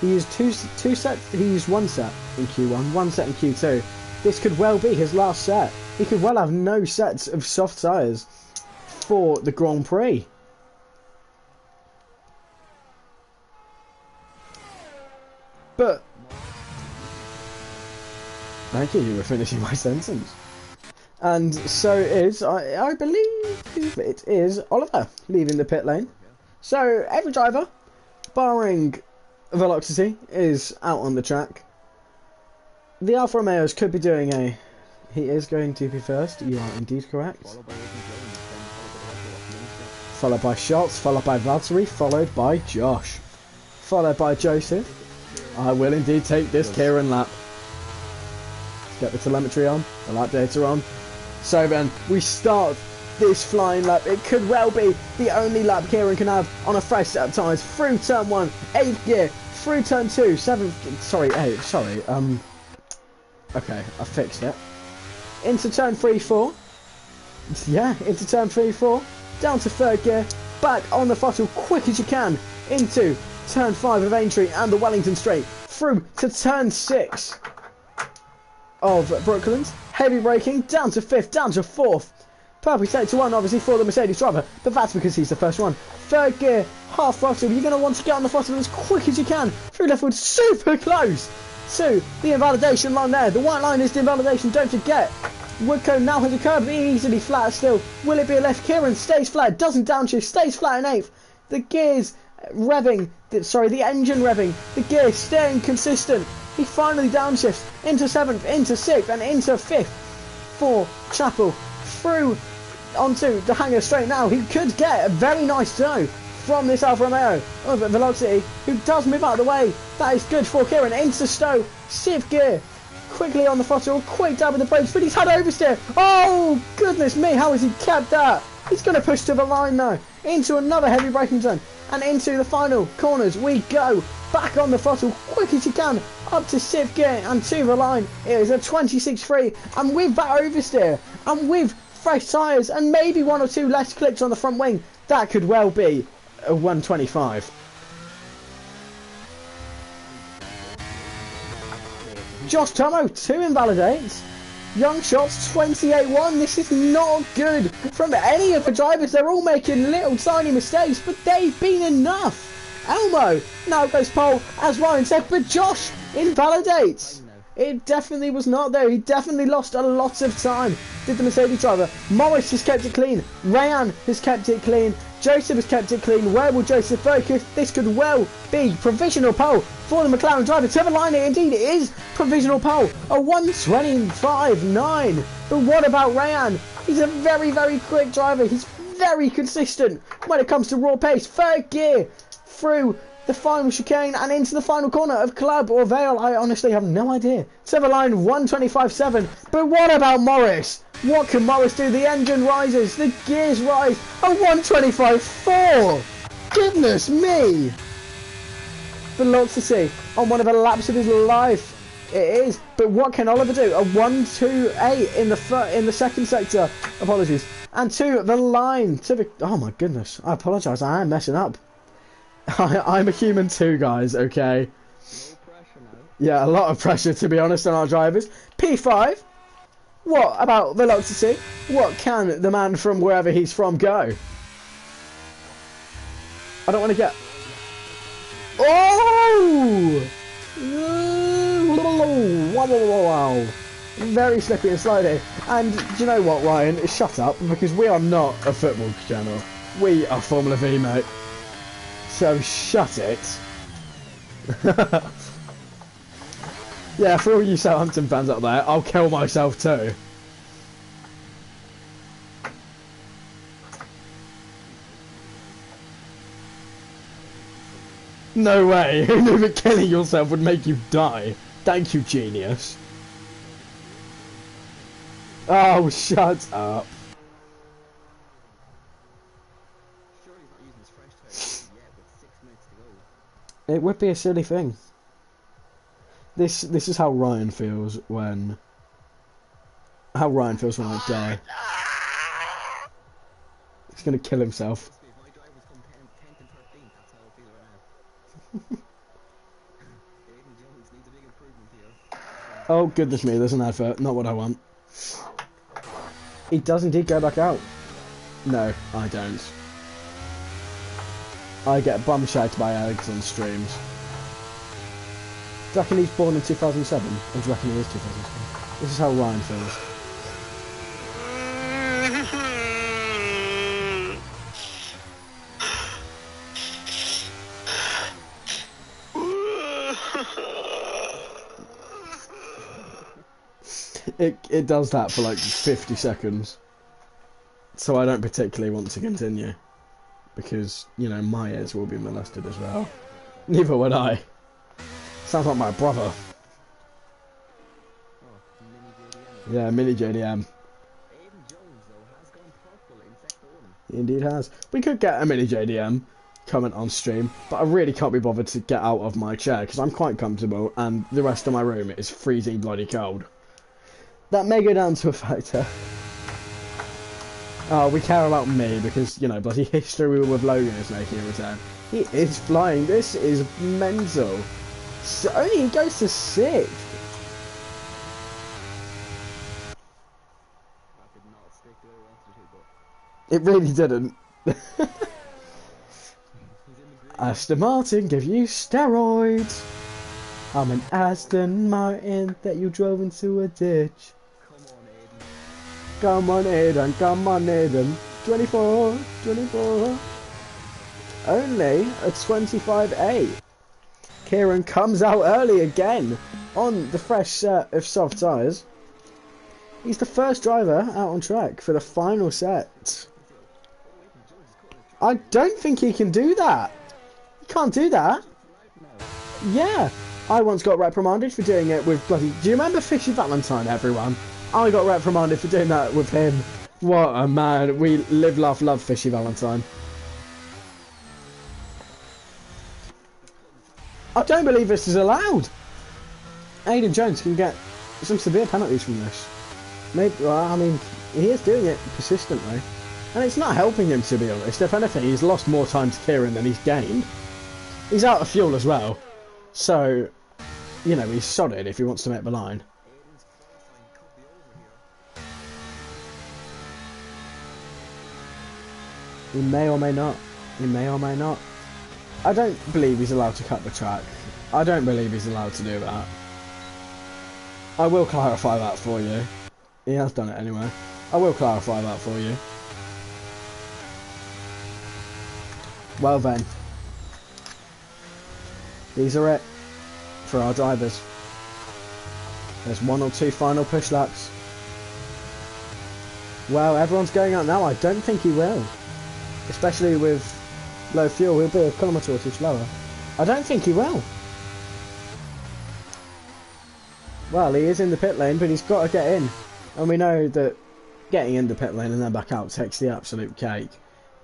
used two sets. He used one set in Q1, one set in Q2. This could well be his last set. He could well have no sets of soft tyres for the Grand Prix. But thank you. You were finishing my sentence. And so it is. I believe it is Oliver leaving the pit lane. So every driver, barring Velocity, is out on the track. The Alfa Romeos could be doing a... He is going to be first, you are indeed correct. Followed by Schultz, followed by Valtteri, followed by Josh. Followed by Joseph. I will indeed take this Kieran lap. Let's get the telemetry on, the lap data on. So then, we start this flying lap. It could well be the only lap Kieran can have on a fresh set of tyres through turn 1, 8th gear, through turn 2, 7th, sorry, 8, sorry, okay, I fixed it. Into turn 3, 4, yeah, into turn 3, 4, down to 3rd gear, back on the throttle quick as you can, into turn 5 of Aintree and the Wellington Straight, through to turn 6 of Brooklands, heavy braking, down to 5th, down to 4th, perfect sector 1 obviously for the Mercedes driver, but that's because he's the first one. 3rd gear, half throttle, you're going to want to get on the throttle as quick as you can, through leftward, super close to the invalidation line there. The white line is the invalidation, don't forget. Woodcombe now has a curb, easily flat still. Will it be a left? Kieran stays flat, doesn't downshift, stays flat in 8th. The gears revving, the engine revving, the gears staying consistent. He finally downshifts into 7th, into 6th and into 5th for Chapel. Through onto the hangar straight now. He could get a very nice dough from this Alfa Romeo of Velocity, who does move out of the way. That is good for Kieran. Into Stowe, 6th gear, quickly on the throttle, quick dab with the brakes, but he's had oversteer. Oh goodness me, how has he kept that? He's going to push to the line now, into another heavy braking zone, and into the final corners we go. Back on the throttle, quick as you can, up to 6th gear and to the line. It is a 26.3, and with that oversteer, and with fresh tyres, and maybe 1 or 2 less clicks on the front wing, that could well be a 125. Josh Tomo, 2 invalidates. Young Shots, 28-1. This is not good from any of the drivers. They're all making little tiny mistakes, but they've been enough. Elmo now goes pole, as Ryan said, but Josh invalidates. It definitely was not there. He definitely lost a lot of time, did the Mercedes driver. Morris has kept it clean. Rayan has kept it clean. Joseph has kept it clean. Where will Joseph focus? This could well be provisional pole for the McLaren driver. To the line, indeed it is provisional pole. A 125.9. But what about Rayan? He's a very, very quick driver. He's very consistent when it comes to raw pace. Third gear through the final chicane and into the final corner of Club or Vale. I honestly have no idea. To the line, 125.7. But what about Morris? What can Morris do? The engine rises, the gears rise. A 125.4. Goodness me. Velocity on one of the laps of his life. It is. But what can Oliver do? A 128 in the second sector. Apologies. And to the line. To the. Oh my goodness. I apologise. I am messing up. I'm a human too, guys, okay?
No pressure now.
Yeah, a lot of pressure, to be honest, on our drivers. P5, what about velocity? What can the man from wherever he's from go? I don't want to get... Oh! Wow. Very slippy and slidey. And do you know what, Ryan? Shut up, because we are not a football channel. We are Formula V, mate. So shut it. Yeah, for all you Southampton fans out there, I'll kill myself too. No way. Who knew that killing yourself would make you die? Thank you, genius. Oh, shut up. It would be a silly thing. This is how Ryan feels when... How Ryan feels when I die. He's gonna kill himself. Oh goodness me, there's an advert, not what I want. He does indeed go back out. No, I don't. I get bum-shagged by Alex on streams. Do you reckon he's born in 2007? Or do you reckon he is 2007? This is how Ryan feels. It does that for like 50 seconds. So I don't particularly want to continue. Because, you know, my ears will be molested as well. Neither would I. Sounds like my brother. Yeah, mini JDM. He indeed has. We could get a mini JDM comment on stream, but I really can't be bothered to get out of my chair because I'm quite comfortable and the rest of my room is freezing bloody cold. That may go down to a factor. Oh, we care about me because, you know, bloody history with Logan is making a return. He is flying. This is mental. So only he goes to 6th. It really didn't. Aston Martin give you steroids. I'm an Aston Martin that you drove into a ditch. Come on, Aiden. Come on, Aiden. 24, 24. Only a 25.8. Kieran comes out early again on the fresh set of soft tyres. He's the first driver out on track for the final set. I don't think he can do that. He can't do that. Yeah. I once got reprimanded for doing it with bloody... Do you remember Fishy Valentine, everyone? I got reprimanded for doing that with him. What a man. We live, laugh, love Fishy Valentine. I don't believe this is allowed. Aidan Jones can get some severe penalties from this. Maybe, well, I mean, he is doing it persistently. And it's not helping him, to be honest. If anything, he's lost more time to Kieran than he's gained. He's out of fuel as well. So, you know, he's solid if he wants to make the line. He may or may not. He may or may not. I don't believe he's allowed to cut the track. I don't believe he's allowed to do that. I will clarify that for you. He has done it anyway. I will clarify that for you. Well then. These are it for our drivers. There's 1 or 2 final push laps. Well, everyone's going out now. I don't think he will. Especially with low fuel, he'll be a kilometre or two slower. I don't think he will. Well, he is in the pit lane, but he's got to get in. And we know that getting in the pit lane and then back out takes the absolute cake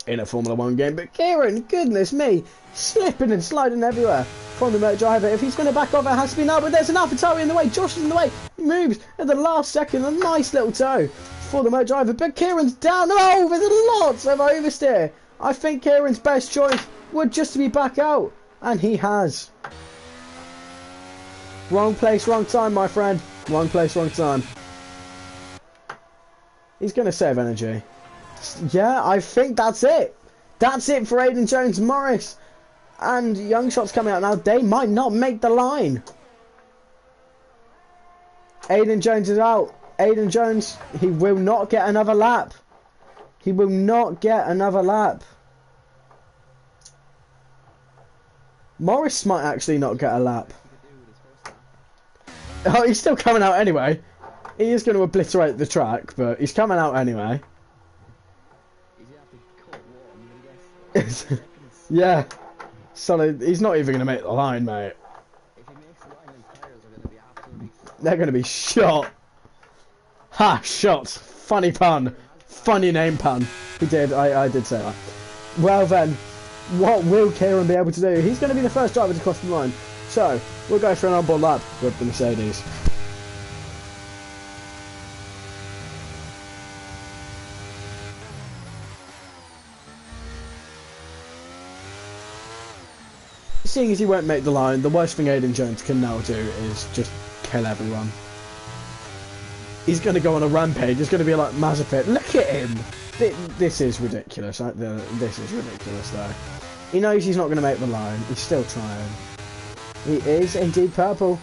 in a Formula 1 game. But Kieran, goodness me, slipping and sliding everywhere from the motor driver. If he's going to back off, it has to be now. But there's an AlphaTauri in the way. Josh is in the way. He moves at the last second. A nice little toe for the motor driver. But Kieran's down. Oh, there's lots of oversteer. I think Kieran's best choice would just to be back out. And he has. Wrong place, wrong time, my friend. Wrong place, wrong time. He's going to save energy. Yeah, I think that's it. That's it for Aiden Jones-Morris. And Young Shot's coming out now. They might not make the line. Aiden Jones is out. Aiden Jones, he will not get another lap. He will not get another lap. Morris might actually not get a lap. Oh, he's still coming out anyway. He is going to obliterate the track, but he's coming out anyway. Yeah. Solid. He's not even going to make the line, mate. They're going to be shot. Ha! Shot. Funny pun. Funny name pun. He did. I did say that. Well then, what will Kieran be able to do? He's going to be the first driver to cross the line. So, we'll go for an onboard lap with the Mercedes. Seeing as he won't make the line, the worst thing Aiden Jones can now do is just kill everyone. He's going to go on a rampage. It's going to be like Mazepin. Look at him! This is ridiculous. This is ridiculous, though. He knows he's not going to make the line. He's still trying. He is indeed purple.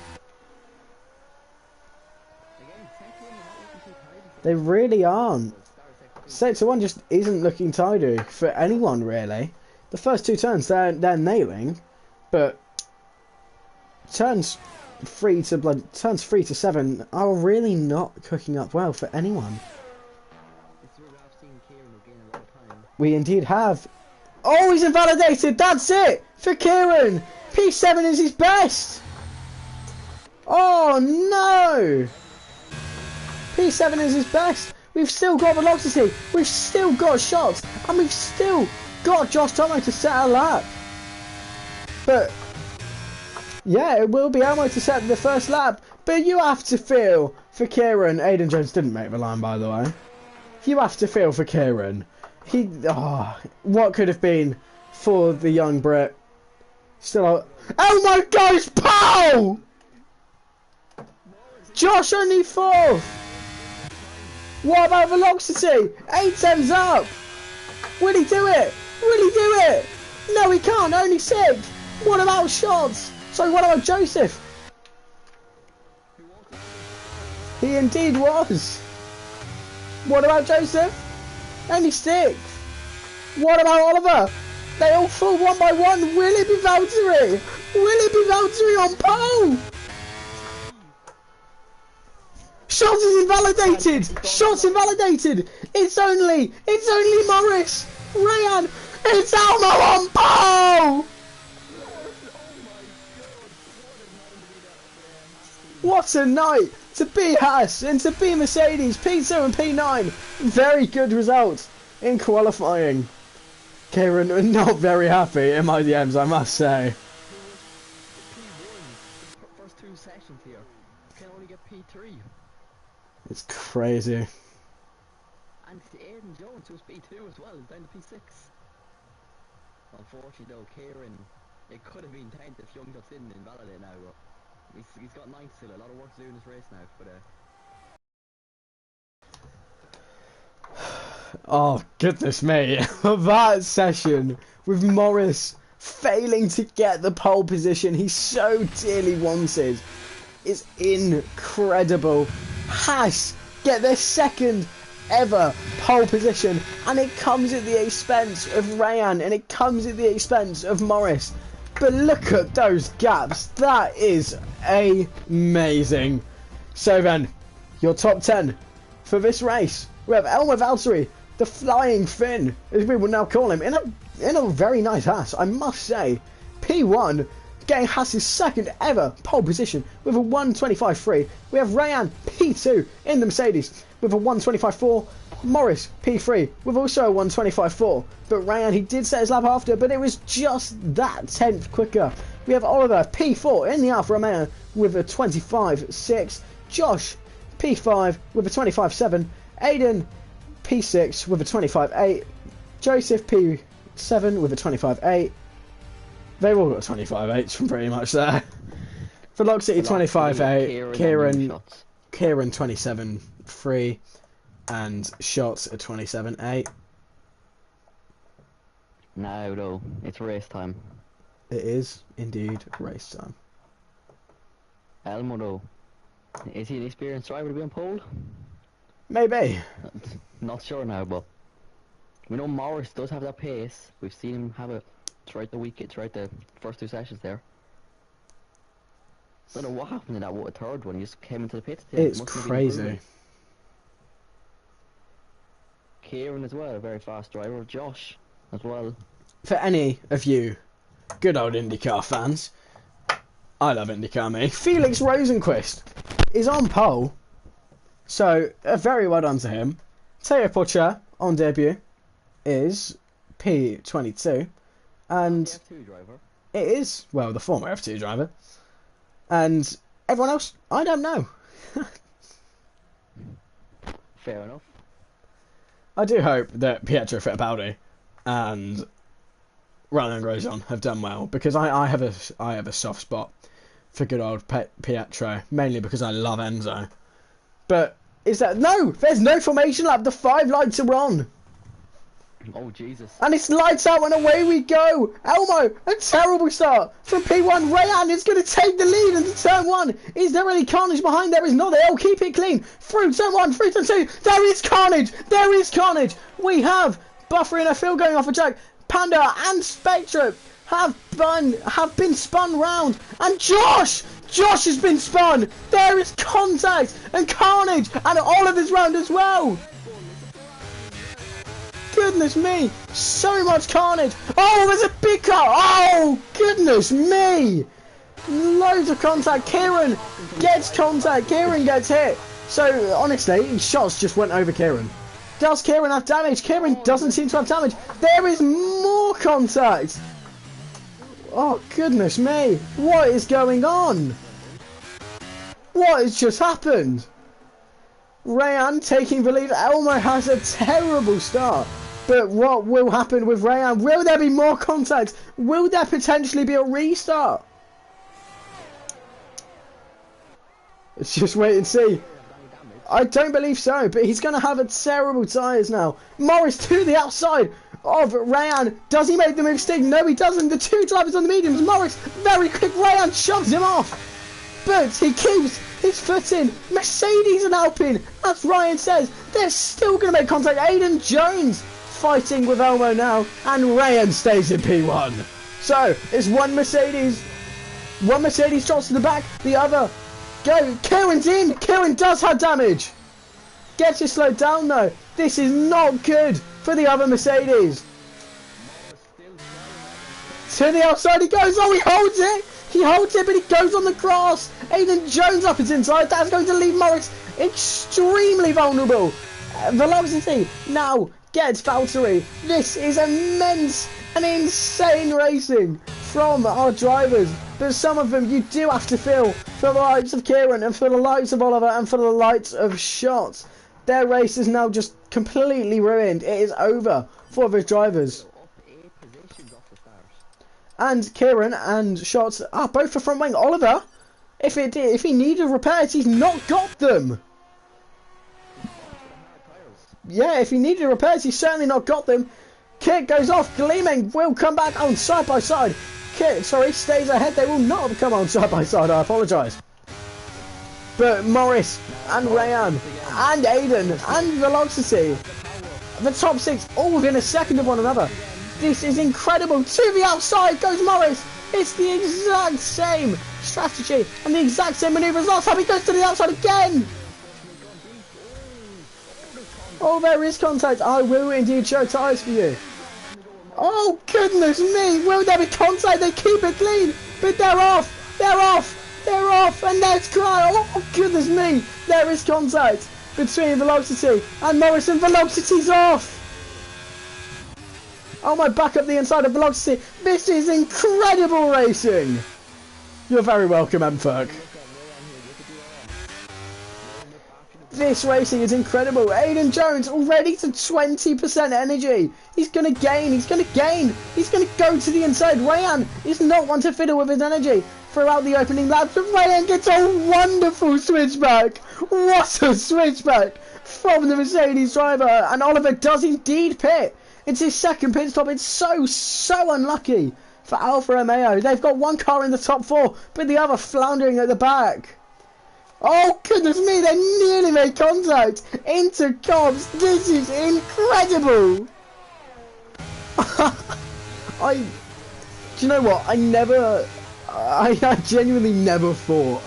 They really aren't. Sector 1 just isn't looking tidy for anyone, really. The first two turns, they're nailing. But turns 3 to 7 are really not cooking up well for anyone. We indeed have. Oh, he's invalidated. That's it for Kieran. P7 is his best. Oh no. P7 is his best. We've still got velocity. We've still got shots, and we've still got Josh Tomo to set a lap. But yeah, it will be Elmo to set the first lap. But you have to feel for Kieran. Aiden Jones didn't make the line, by the way. You have to feel for Kieran. What could have been for the young Brit? Still, oh my gosh, Paul! Josh only 4th. What about velocity? 8 turns up. Will he do it? Will he do it? No, he can't. Only 6. What about shots? So what about Joseph? He indeed was. What about Joseph? Only 6. What about Oliver? They all fall one by one. Will it be Valtteri? Will it be Valtteri on pole? Shots is invalidated. Shots invalidated. It's only Morris. Rayan. It's Almo on pole. What a night to be Haas and to be Mercedes. P2 and P9. Very good results in qualifying. Kieran not very happy in my DMs, I must say.
First 2 sessions here. Can only get P3.
It's crazy.
And Aiden Jones, who's P2 as well, is down to P6. Unfortunately though, Kieran, it could have been 10th if Young just didn't invalidate now, but he's got 9th still. A lot of work to do in this race now, but
oh goodness me. That session with Morris failing to get the pole position he so dearly wanted is incredible. Haas get their 2nd ever pole position, and it comes at the expense of Rayan, and it comes at the expense of Morris. But look at those gaps. That is amazing. So then, your top 10 for this race. We have Elmer Valtteri, the Flying Finn, as we will now call him, in a very nice Haas, I must say. P1, getting Haas's second ever pole position with a 1:25.3. We have Rayan P2 in the Mercedes with a 1:25.4. Morris P3 with also a 1:25.4. But Rayan, he did set his lap after, but it was just that tenth quicker. We have Oliver P4 in the Alfa Romeo with a 25.6. Josh P5 with a 25.7. Aiden P6 with a 25.8. Joseph P7 with a 25.8. They've all got 25.8s from pretty much there. Velocity 25.8. Kieran 27.3. And shots at 27.8.
No, though, it's race time.
It is indeed race time.
Elmo, though, is he an experienced driver to be on pole?
Maybe.
Not sure now, but we know Morris does have that pace. We've seen him have it throughout the first 2 sessions there. Don't know what happened in that third one. He just came into the pits.
It's crazy.
Kieran as well, a very fast driver. Josh as well.
For any of you good old IndyCar fans, I love IndyCar, me. Felix Rosenqvist is on pole, so very well done to him. Teo Porcher on debut is P22, and
F2 driver.
It is, well, the former F2 driver, and everyone else, I don't know.
Fair enough.
I do hope that Pietro Fittipaldi and Roland Grosjean have done well, because I have a soft spot for good old Pietro, mainly because I love Enzo. But is that no? There's no formation lap. The 5 lights are on.
Oh Jesus!
And it's lights out and away we go. Elmo, a terrible start from P1. Rayan is going to take the lead into turn 1. Is there any carnage behind? There is not. They'll keep it clean through turn 1, through turn 2. There is carnage. There is carnage. We have Buffer and a Phil going off a track. Panda and Spectre have been spun round, and Josh has been spun. There is contact and carnage, and Oliver's round as well. Goodness me, so much carnage. Oh, there's a big car. Oh, goodness me. Loads of contact. Kieran gets contact. Kieran gets hit. So, honestly, shots just went over Kieran. Does Kieran have damage? Kieran doesn't seem to have damage. There is more contact. Oh, goodness me. What is going on? What has just happened? Rayan taking the lead. Elmo has a terrible start. But what will happen with Rayan? Will there be more contact? Will there potentially be a restart? Let's just wait and see. I don't believe so, but he's going to have a terrible tyres now. Morris to the outside of Rayan. Does he make the move stick? No, he doesn't. The 2 drivers on the mediums. Morris, very quick. Rayan shoves him off. But he keeps his foot in. Mercedes and Alpine, as Ryan says, they're still going to make contact. Aiden Jones fighting with Elmo now, and Rayan stays in P1. So it's one Mercedes drops to the back, the other go. Kieran's in. Kieran does have damage. Gets it slowed down though. This is not good for the other Mercedes. To the outside he goes. Oh, he holds it. He holds it, but he goes on the grass. Aiden Jones up his inside. That's going to leave Morris extremely vulnerable. Velocity now gets Valtteri. This is immense and insane racing from our drivers. But some of them you do have to feel for the likes of Kieran and for the likes of Oliver and for the likes of Shots. Their race is now just completely ruined. It is over for the drivers. And Kieran and Shots are both for front wing. Oliver, if he needed repairs, he's not got them. Yeah, if he needed repairs, he's certainly not got them. Kit goes off. Gleaming will come back on side by side. Kit, sorry, stays ahead. They will not come on side by side. I apologise. But Morris and Rayan and Aiden and Velocity, the top 6, all within a second of one another. This is incredible. To the outside goes Morris. It's the exact same strategy and the exact same manoeuvres last time. He goes to the outside again. Oh, there is contact. I will indeed show tyres for you. Oh, goodness me. Will there be contact? They keep it clean. But they're off. They're off. They're off. And that's cry. Oh, goodness me. There is contact between Velocity and Morrison. Velocity's off. Oh, my back up the inside of Velocity. This is incredible racing. You're very welcome, M-Ferg. This racing is incredible. Aiden Jones already to 20% energy. He's going to gain. He's going to gain. He's going to go to the inside. Rayan is not one to fiddle with his energy throughout the opening laps. But Rayan gets a wonderful switchback. What a switchback from the Mercedes driver. And Oliver does indeed pit. It's his second pit stop. It's so unlucky for Alfa Romeo. They've got one car in the top 4, but the other floundering at the back. Oh, goodness me, they nearly made contact into Cobbs. This is incredible. Do you know what? I genuinely never thought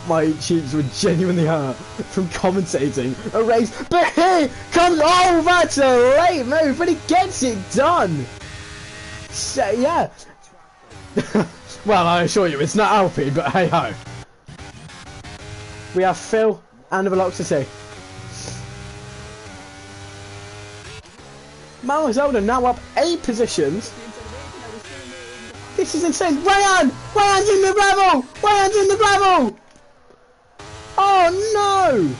my cheeks would genuinely hurt from commentating a race. But here comes, oh, that's a late move, but he gets it done. So, yeah. Well, I assure you, it's not Alpine, but hey ho. We have Phil and Velocity. Manuel Zelda now up 8 positions. This is insane. Rayan! Rayan's in the gravel! Rayan's in the gravel! Oh no!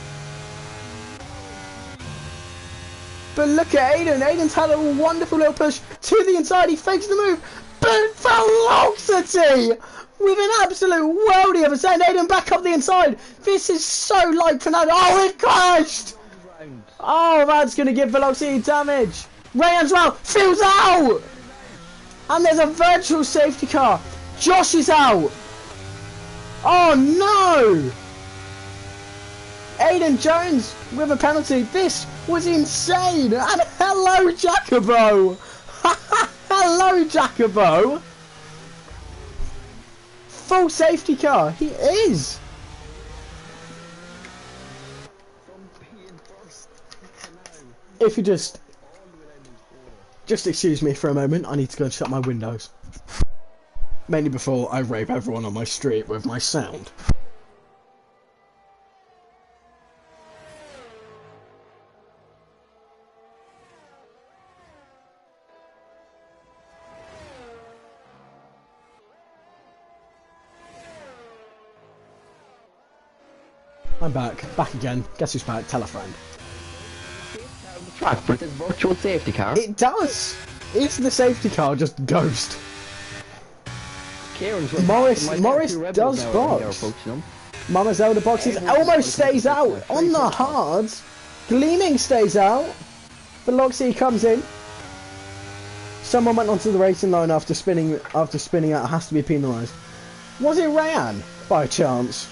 But look at Aiden. Aiden's had a wonderful little push to the inside. He fakes the move. But Velocity! With an absolute worldie of a send, Aiden back up the inside. This is so like Fernando. Oh, it crashed! Oh, that's going to give Velocity damage. Rayan as well. Phil's out! And there's a virtual safety car. Josh is out. Oh, no! Aiden Jones with a penalty. This was insane. And hello, Jacobo. Hello, Jacobo. Full safety car. He is. If you just excuse me for a moment, I need to go and shut my windows. Mainly before I rape everyone on my street with my sound. I'm back again. Guess who's back? Tell a friend.
Track, but it's a virtual safety car.
It does. It's the safety car, just ghost. Morris does box. Mama Zelda boxes almost stays out on the hards. Gleaming stays out. Velocity comes in. Someone went onto the racing line after spinning out. Has to be penalised. Was it Rayan by chance?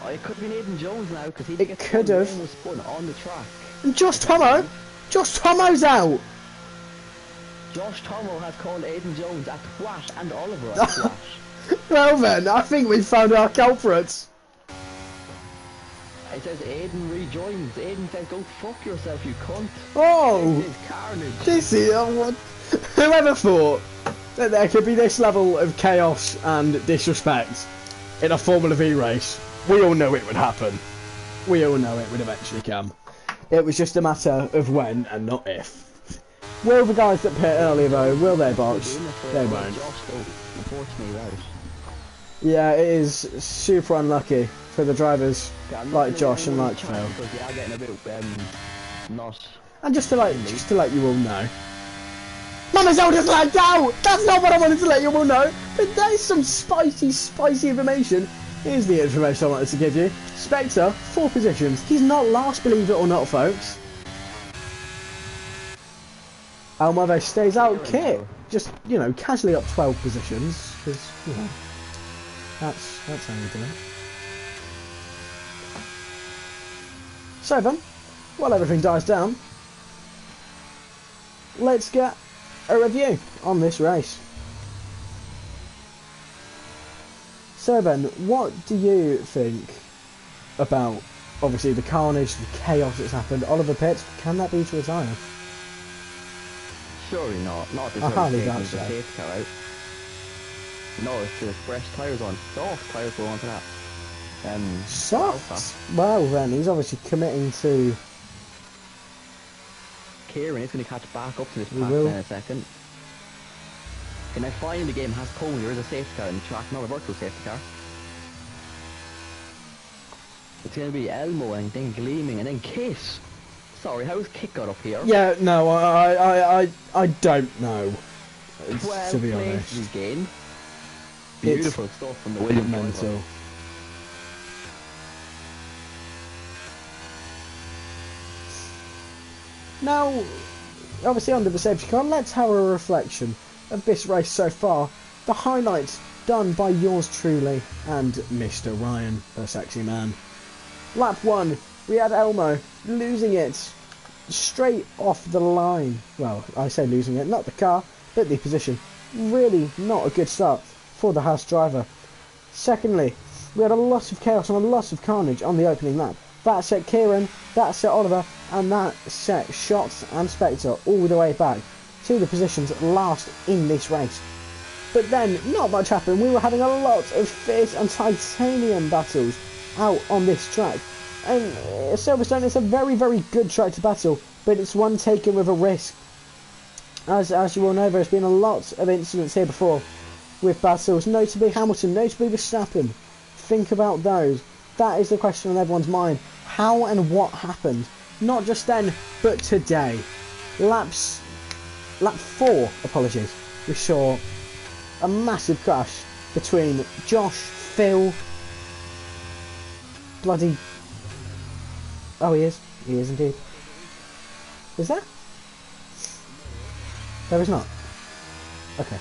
Oh, it could have been Aiden Jones now because he
could have
spun on the track.
And Josh Tomo's out.
Josh Tomo has called Aiden Jones a twat and Oliver a twat.
Well then, I think we found our culprits.
It says Aiden rejoins. Aiden says, "Go fuck yourself, you cunt."
Oh,
this is carnage.
This is whoever thought that there could be this level of chaos and disrespect in a Formula V race. We all know it would happen. We all know it would eventually come. It was just a matter of when and not if. Will the guys that pit earlier though, will they box? They won't. Yeah, it is super unlucky for the drivers like Josh and like Phil. And just to let you all know, Mama Zelda's lagged out! That's not what I wanted to let you all know! But there's some spicy information. Here's the information I wanted to give you. Spectre, 4 positions. He's not last, believe it or not, folks. Almave stays out. Kit, just, you know, casually up 12 positions. Because, you know, that's how you do it. 7, while everything dies down, let's get a review on this race. So Ben, what do you think about obviously the carnage, the chaos that's happened. Oliver Pitts, can that be to retire?
Surely not. Not this
I
early
hardly
stage
doubt
with the
so.
safety car out. No, it's the fresh tyres on. Soft tyres go on for that.
Soft? Well then, he's obviously committing to...
Kieran is going to catch back up to this
He
pack
will.
in a second. Okay, now finally the game has told me there is a safety car in the track, not a virtual safety car. It's going to be Elmo and then Gleaming and then Kiss. Sorry, how's Kit got up here?
Yeah, no, I don't know. To be honest.
Places gained. Beautiful stuff from the Williams
Mental.
driver.
Now, obviously under the safety car, let's have a reflection of this race so far. The highlights done by yours truly and Mr. Ryan, the sexy man. Lap 1, we had Elmo losing it straight off the line. Well, I say losing it, not the car, but the position. Really not a good start for the Haas driver. Secondly, we had a lot of chaos and a lot of carnage on the opening lap. That set Kieran, that set Oliver, and that set Shots and Spectre all the way back to the positions last in this race. But then, not much happened. We were having a lot of fierce and titanium battles out on this track. And Silverstone is a very, very good track to battle, but it's one taken with a risk. As you all know, there's been a lot of incidents here before with battles, notably Hamilton, notably Verstappen. Think about those. That is the question on everyone's mind. How and what happened? Not just then, but today. Lap 4, apologies, we saw a massive crash between Josh, Phil, bloody... Oh, he is indeed. Is there? There is not. Okay.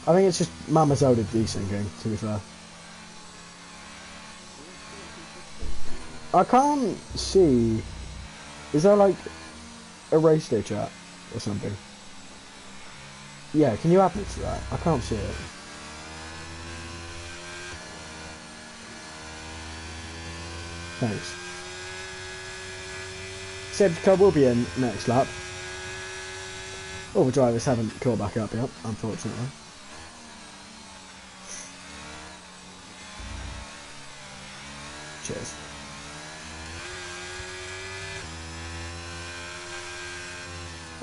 I think it's just Mama Zelda desynching, to be fair. I can't see... Is there like a race day chat or something? Yeah, can you add me to that? I can't see it. Thanks. Safety car will be in next lap. All the drivers haven't caught back up yet, unfortunately. Cheers.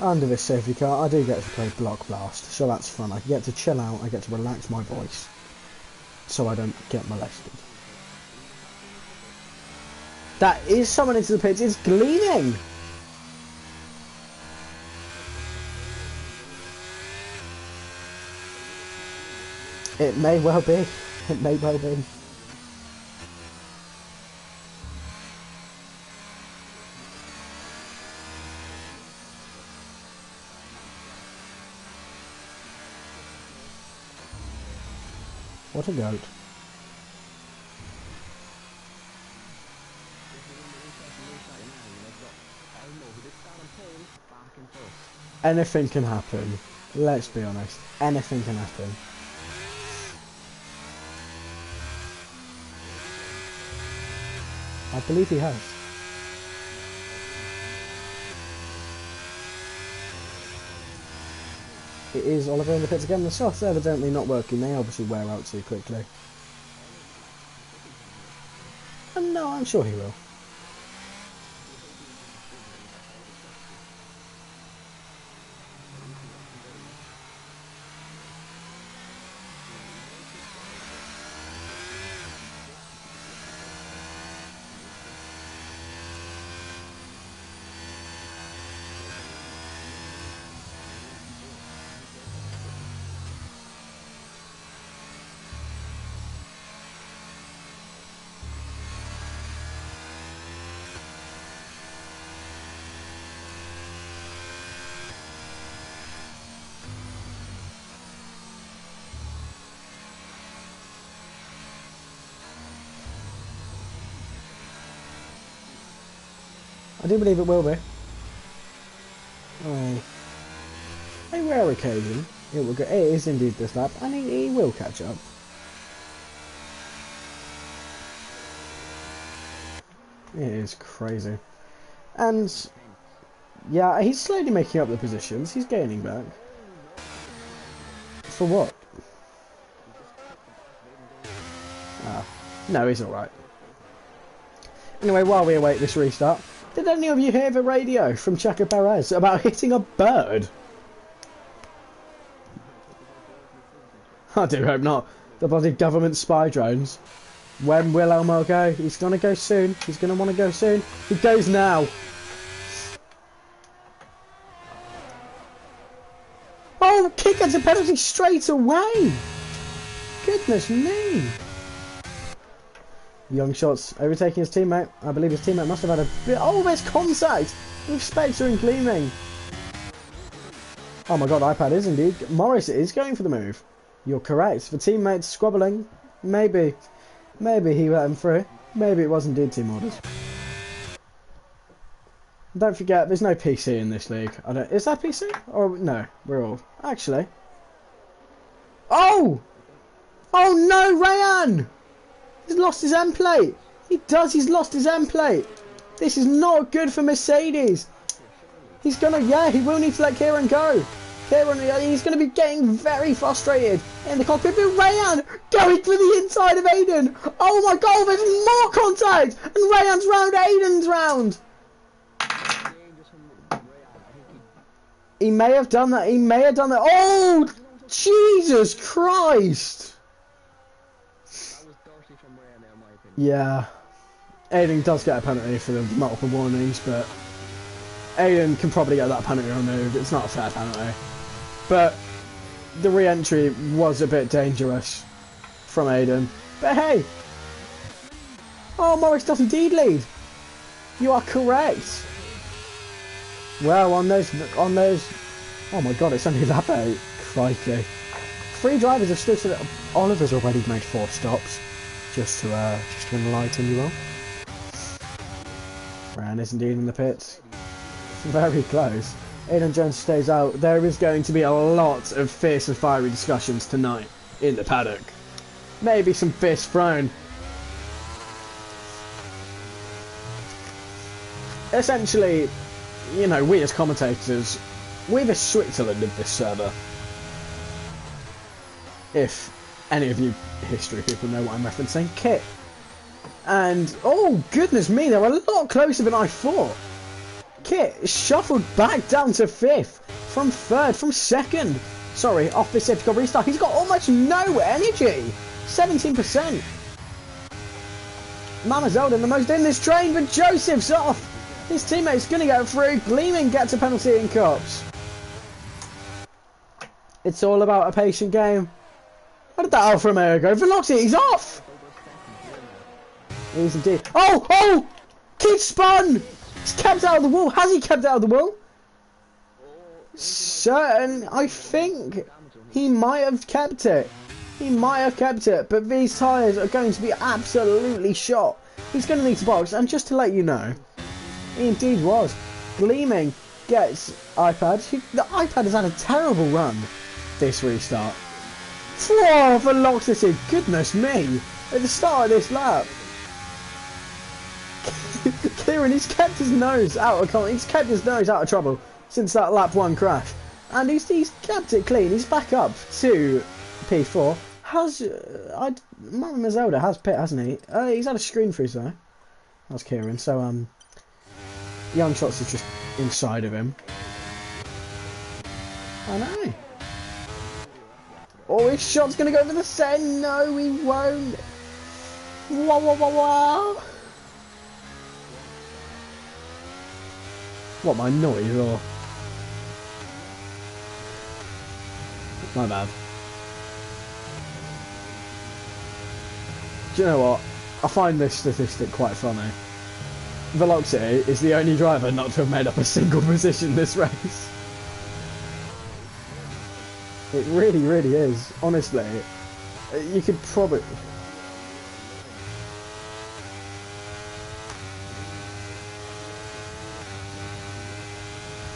Under this safety car, I do get to play Block Blast, so that's fun. I get to chill out, I get to relax my voice, so I don't get molested. That is someone into the pits, it's Gleaming! It may well be, it may well be. What a goat. Anything can happen. Let's be honest. Anything can happen. I believe he has. It is Oliver in the pits again. The softs evidently not working. They obviously wear out too quickly. And no, I'm sure he will. I do believe it will be. A rare occasion. It will go. It is indeed this lap, and he will catch up. It is crazy. And yeah, he's slowly making up the positions. He's gaining back. For what? Ah, no, he's alright. Anyway, while we await this restart, did any of you hear the radio from Checo Perez about hitting a bird? I do hope not. The bloody government spy drones. When will Elmo go? He's gonna go soon. He's gonna want to go soon. He goes now. Oh, kick gets a penalty straight away. Goodness me. Young Shots overtaking his teammate. I believe his teammate must have had a bit... Oh, there's contact with Spectre and Gleaming. Oh my god, iPad is indeed. Morris is going for the move. You're correct. The teammate's squabbling. Maybe he let him through. Maybe it was indeed team orders. Don't forget, there's no PC in this league. Is that PC? Or no, we're all... Actually. Oh! Oh no, Rayan! He's lost his end plate. He's lost his end plate. This is not good for Mercedes. He's gonna, yeah, he will need to let Kieran go. Kieran, he's gonna be getting very frustrated in the cockpit. But Rayan going for the inside of Aiden. Oh my god, there's more contact. And Rayan's round, Aiden's round. He may have done that. He may have done that. Oh, Jesus Christ. Yeah, Aiden does get a penalty for the multiple warnings, but Aiden can probably get that penalty removed. It's not a fair penalty. But the re-entry was a bit dangerous from Aiden. But hey! Oh, Morris does indeed lead. You are correct. Well, on those... Oh my god, it's only lap 8. Crikey. 3 drivers have stood to... Oliver's already made 4 stops. Just to enlighten you all. Ran is indeed in the pits. Very close. Aiden Jones stays out. There is going to be a lot of fierce and fiery discussions tonight in the paddock. Maybe some fists thrown. Essentially, you know, we as commentators, we're the Switzerland of this server. If any of you history people know what I'm referencing. Kit. And, oh goodness me, they're a lot closer than I thought. Kit shuffled back down to 5th. From 3rd, from 2nd. Sorry, off this safety car restart. He's got almost no energy. 17%. Mama Zelda the most in this train, but Joseph's off. His teammate's going to go through. Gleaming gets a penalty in cups. It's all about a patient game. Where did that Alfa Romeo go? Velocity, he's off! He's indeed. Oh! Oh! Kid spun! He's kept out of the wall. Has he kept out of the wall? Certain. I think he might have kept it. He might have kept it. But these tyres are going to be absolutely shot. He's going to need to box. And just to let you know, he indeed was. Gleaming gets iPad. The iPad has had a terrible run this restart. Whoa, velocity, goodness me, at the start of this lap. Kieran, he's kept his nose out of trouble since that lap 1 crash. And he's kept it clean, he's back up to P4. Mama Zelda has pit, hasn't he? He's had a screen freeze though. That's Kieran, so Young Shots is just inside of him. I know. Oh, his shot's going to go over the send. No, he won't. Wah, wah, wah, wah. What, my noise or... My bad. Do you know what? I find this statistic quite funny. Velocity is the only driver not to have made up a single position this race. It really, really is. Honestly, you could probably...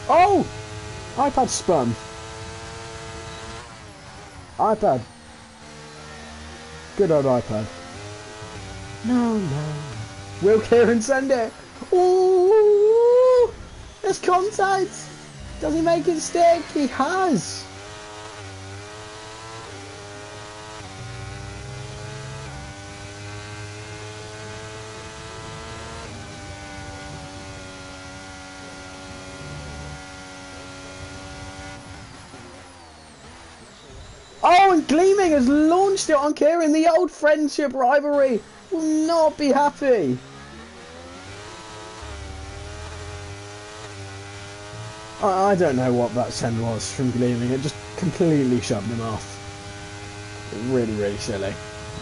Oh! iPad spun. iPad. Good old iPad. No, no. Will Kieran send it? Ooh! There's contact! Does he make it stick? He has! Oh, and Gleaming has launched it on Kieran. The old friendship rivalry will not be happy. I don't know what that send was from Gleaming. It just completely shoved him off. Really, really silly.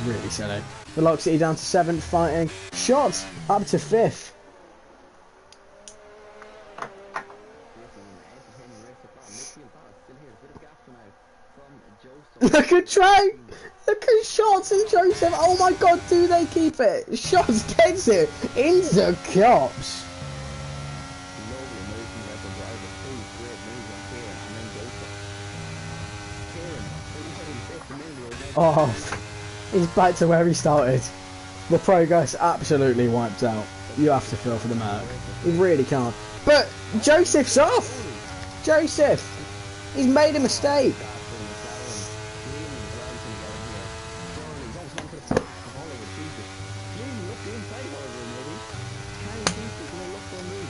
Really silly. Velocity down to 7th, fighting. Shots up to 5th. Look at Trey! Look at Shots and Joseph! Oh my god, do they keep it? Shots gets it into Cops. Oh, he's back to where he started. The progress absolutely wiped out. You have to feel for the Merc. He really can't. But Joseph's off! Joseph! He's made a mistake.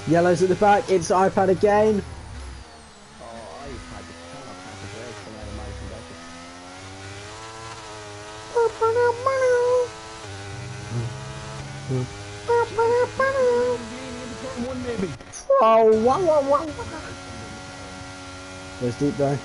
Yellow's at the back, it's iPad again. Oh, wow. There's deep though.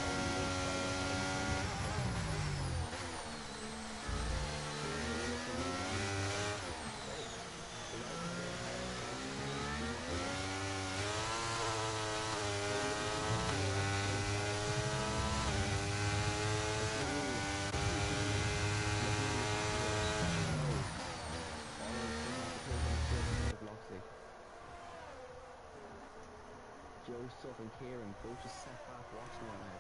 Joseph and Kieran both just set back watching right now.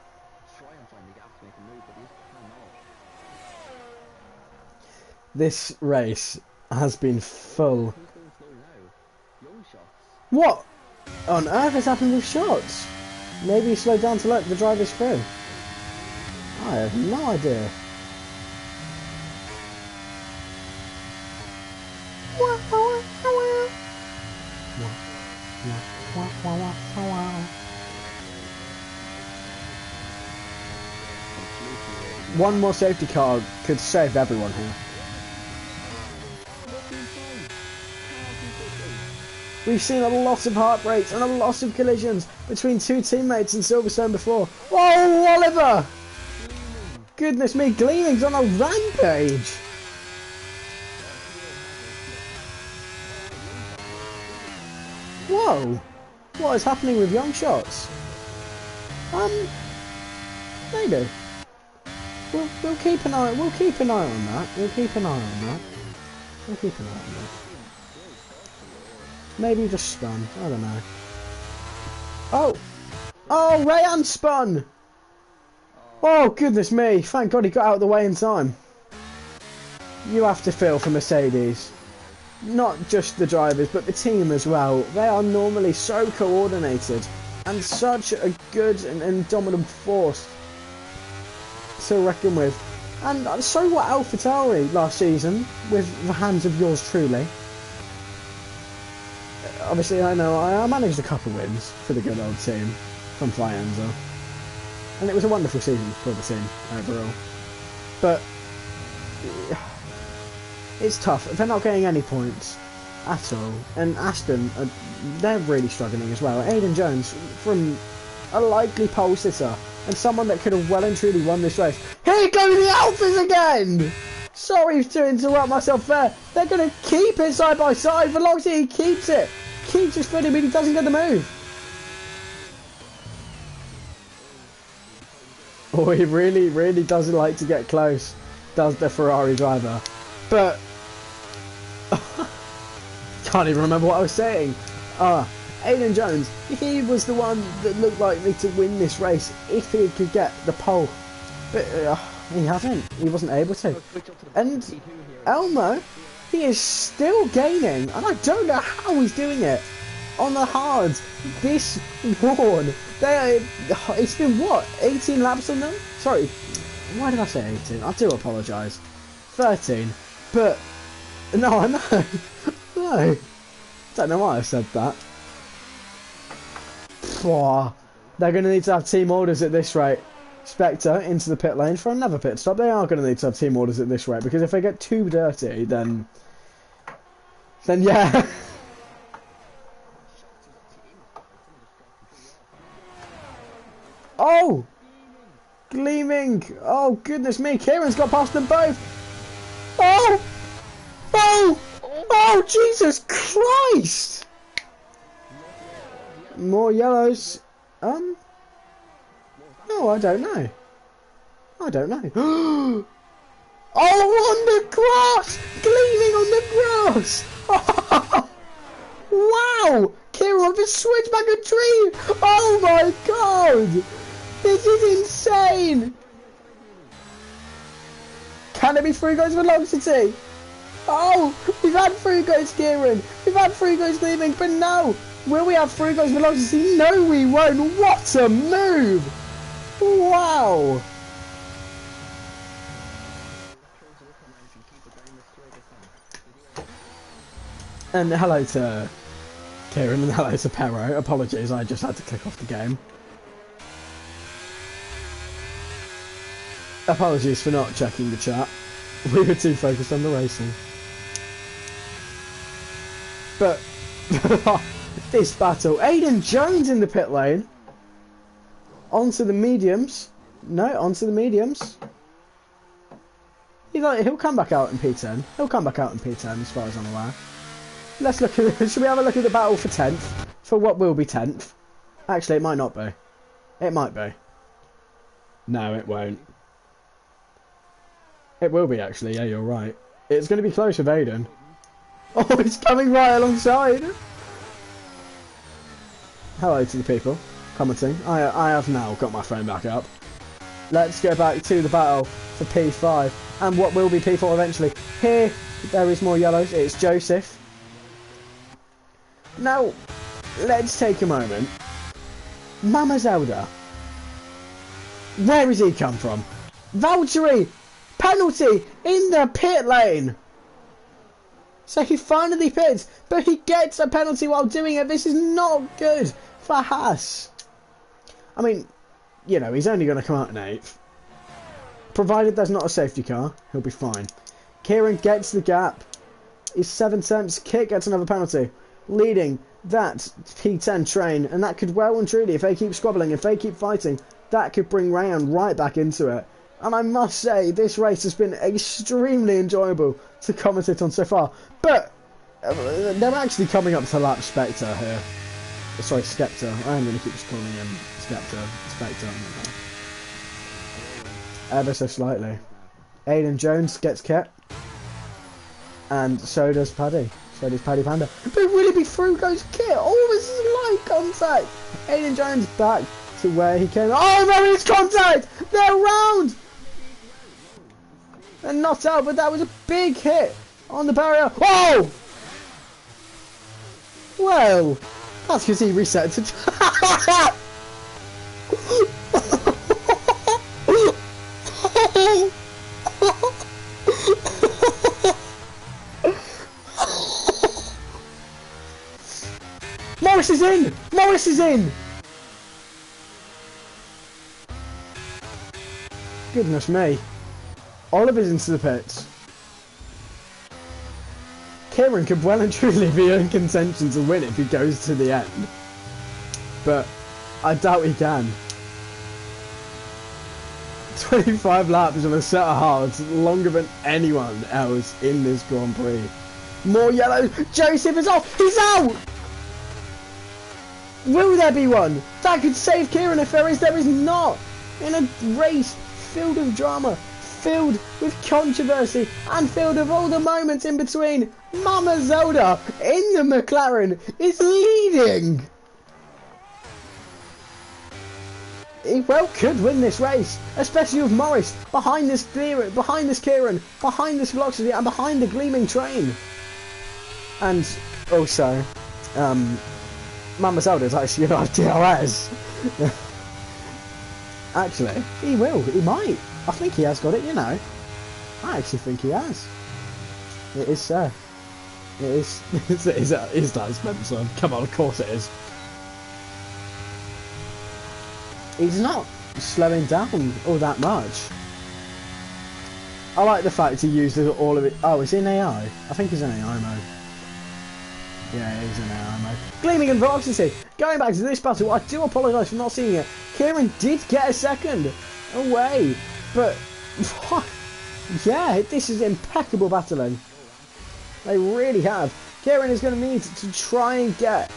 Try and find the gap to make a move, but he cannot.
This race has been full.
Who's going slow now? Young Shots.
What on earth has happened with Shots? Maybe he slowed down to let the drivers through. I have no idea. One more safety car could save everyone here. We've seen a lot of heartbreaks and a lot of collisions between two teammates in Silverstone before. Whoa, Oliver! Goodness me, Gleaming's on a rampage! Whoa! What is happening with Young Shots? Maybe. We'll keep an eye on that. We'll keep an eye on that. Maybe just spun. I don't know. Oh, Rayan spun. Oh goodness me! Thank God he got out of the way in time. You have to feel for Mercedes. Not just the drivers, but the team as well. They are normally so coordinated and such a good and dominant force to reckon with. And so were AlphaTauri last season, with the hands of yours truly. Obviously, I know I managed a couple wins for the good old team from Faenza. And it was a wonderful season for the team overall. But it's tough. They're not getting any points at all. And Aston, they're really struggling as well. Aiden Jones, from a likely pole sitter and someone that could have well and truly won this race. Here go the Alphas again! Sorry to interrupt myself there. They're going to keep it side by side. Velocity keeps it. Keeps his footing, but he doesn't get the move. Oh, he really, really doesn't like to get close, does the Ferrari driver. But can't even remember what I was saying. Aiden Jones, he was the one that looked likely to win this race if he could get the pole. But he hasn't. He wasn't able to. And Elmo, He is still gaining, and I don't know how he's doing it. On the hards, this Warn, it's been what, 18 laps on them? Sorry, why did I say 18? I do apologise. 13, but no, I know. No, don't know why I said that. Pwah. They're going to need to have team orders at this rate. Spectre into the pit lane for another pit stop. They are going to need to have team orders at this rate, because if they get too dirty, then yeah. Oh! Gleaming! Oh, goodness me, Kieran's got past them both! Oh! Oh! Oh, Jesus Christ! More yellows. No, I don't know. I don't know. Oh, on the grass! Gleaming on the grass! Wow! Kieran with a switchback a tree! Oh my god! This is insane! Can it be 3 goes velocity? Oh! We've had 3 goes Kieran! We've had 3 goes Gleaming, but no! Will we have 3 goes velocity? No, we won't! What a move! Wow! And hello to Kieran and hello to Perro. Apologies, I just had to click off the game. Apologies for not checking the chat. We were too focused on the racing. But this battle, Aiden Jones in the pit lane. Onto the mediums. No, onto the mediums. He'll come back out in P10. He'll come back out in P10 as far as I'm aware. Let's look at it. Should we have a look at the battle for 10th? For what will be 10th? Actually, it might not be. It might be. No, it won't. It will be, actually. Yeah, you're right. It's going to be close with Aiden. Oh, it's coming right alongside. Hello to the people commenting. I have now got my phone back up. Let's go back to the battle for P5 and what will be P4 eventually. Here, there is more yellows. It's Joseph. Now, let's take a moment. Mama Zelda. Where has he come from? Valtteri! Penalty in the pit lane! So he finally pits, but he gets a penalty while doing it. This is not good for Haas. I mean, you know, he's only going to come out in 8th. Provided there's not a safety car, he'll be fine. Kieran gets the gap. He's 7 tenths. Kit gets another penalty. Leading that P10 train, and that could well and truly, if they keep squabbling, if they keep fighting, that could bring Ryan right back into it. And I must say, this race has been extremely enjoyable to commentate on so far. But they're actually coming up to lap Spectre here. Sorry, Skepta. I am going to keep just calling him Skepta. Spectre. Ever so slightly. Aiden Jones gets kept. And so does Paddy. So does Paddy Panda. But really be through goes Kit. Oh, this is light contact. Aiden Jones back to where he came. Oh, there is contact. They're round. And not out, but that was a big hit on the barrier. Oh! Well, that's because he reset to... Morris is in! Morris is in! Goodness me. Oliver's into the pits. Kieran could well and truly be in contention to win if he goes to the end. But I doubt he can. 25 laps on a set of hards, longer than anyone else in this Grand Prix. More yellows. Joseph is off. He's out! Will there be one? That could save Kieran if there is. There is not. In a race filled with drama, filled with controversy, and filled with all the moments in between, Mama Zelda in the McLaren is leading. he well could win this race, especially with Morris behind this Kieran, behind this Velocity, and behind the gleaming train. And also, Mama Zelda's actually going to have DRS. Actually, he might. I think he has got it, you know. I actually think he has. It is, sir. It is. Is that Spencer? Come on, of course it is. He's not slowing down all that much. I like the fact he used all of it. Oh, is he in AI? I think he's in AI mode. Yeah, he's in AI mode. Gleaming and Velocity. Going back to this battle, I do apologise for not seeing it. Kieran did get a second away, but yeah, this is impeccable battling. They really have. Kieran is going to need to try and get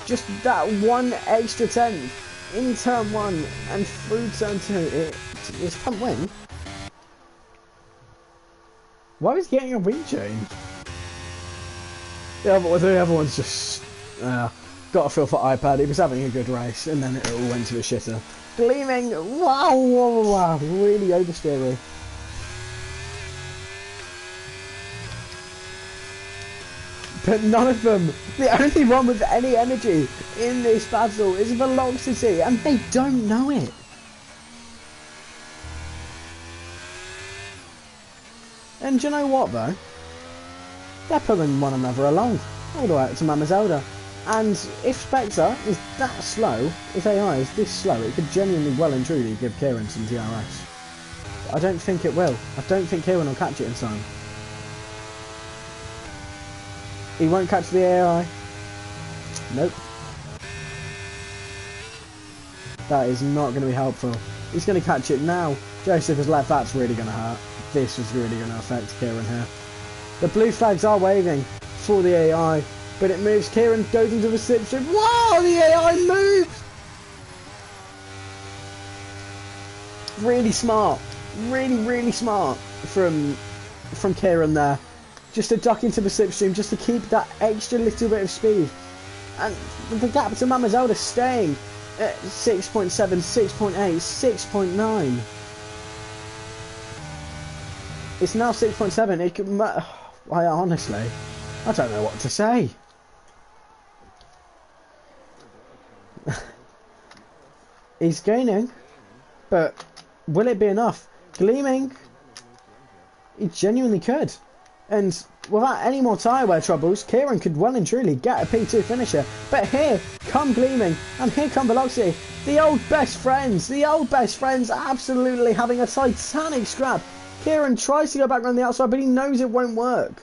just that one extra tenth in turn 1 and through turn 2. It's a front win. Why was he getting a wing change? The other one's just got a feel for iPad. He was having a good race and then it all went to a shitter. Gleaming, wow, really oversteering. But none of them, the only one with any energy in this battle is Velocity, and they don't know it. And do you know what though? They're pulling one another along, all the way up to Mama Zelda. And if Spectre is that slow, if AI is this slow, it could genuinely well and truly give Kieran some DRS. But I don't think it will. I don't think Kieran will catch it in time. He won't catch the AI. Nope. That is not going to be helpful. He's going to catch it now. Joseph has left. That's really going to hurt. This is really going to affect Kieran here. The blue flags are waving for the AI, but it moves. Kieran goes into the slipstream. Wow, the AI moves! Really smart. Really smart from Kieran there. Just to duck into the slipstream, just to keep that extra little bit of speed. And the gap to Mama Zelda staying at 6.7, 6.8, 6.9. It's now 6.7. It could. I honestly, I don't know what to say. He's gaining, but will it be enough? Gleaming, he genuinely could. And without any more tyre wear troubles, Kieran could well and truly get a P2 finisher. But here come Gleaming, and here come Velocity. The old best friends absolutely having a titanic scrap. Kieran tries to go back around the outside, but he knows it won't work.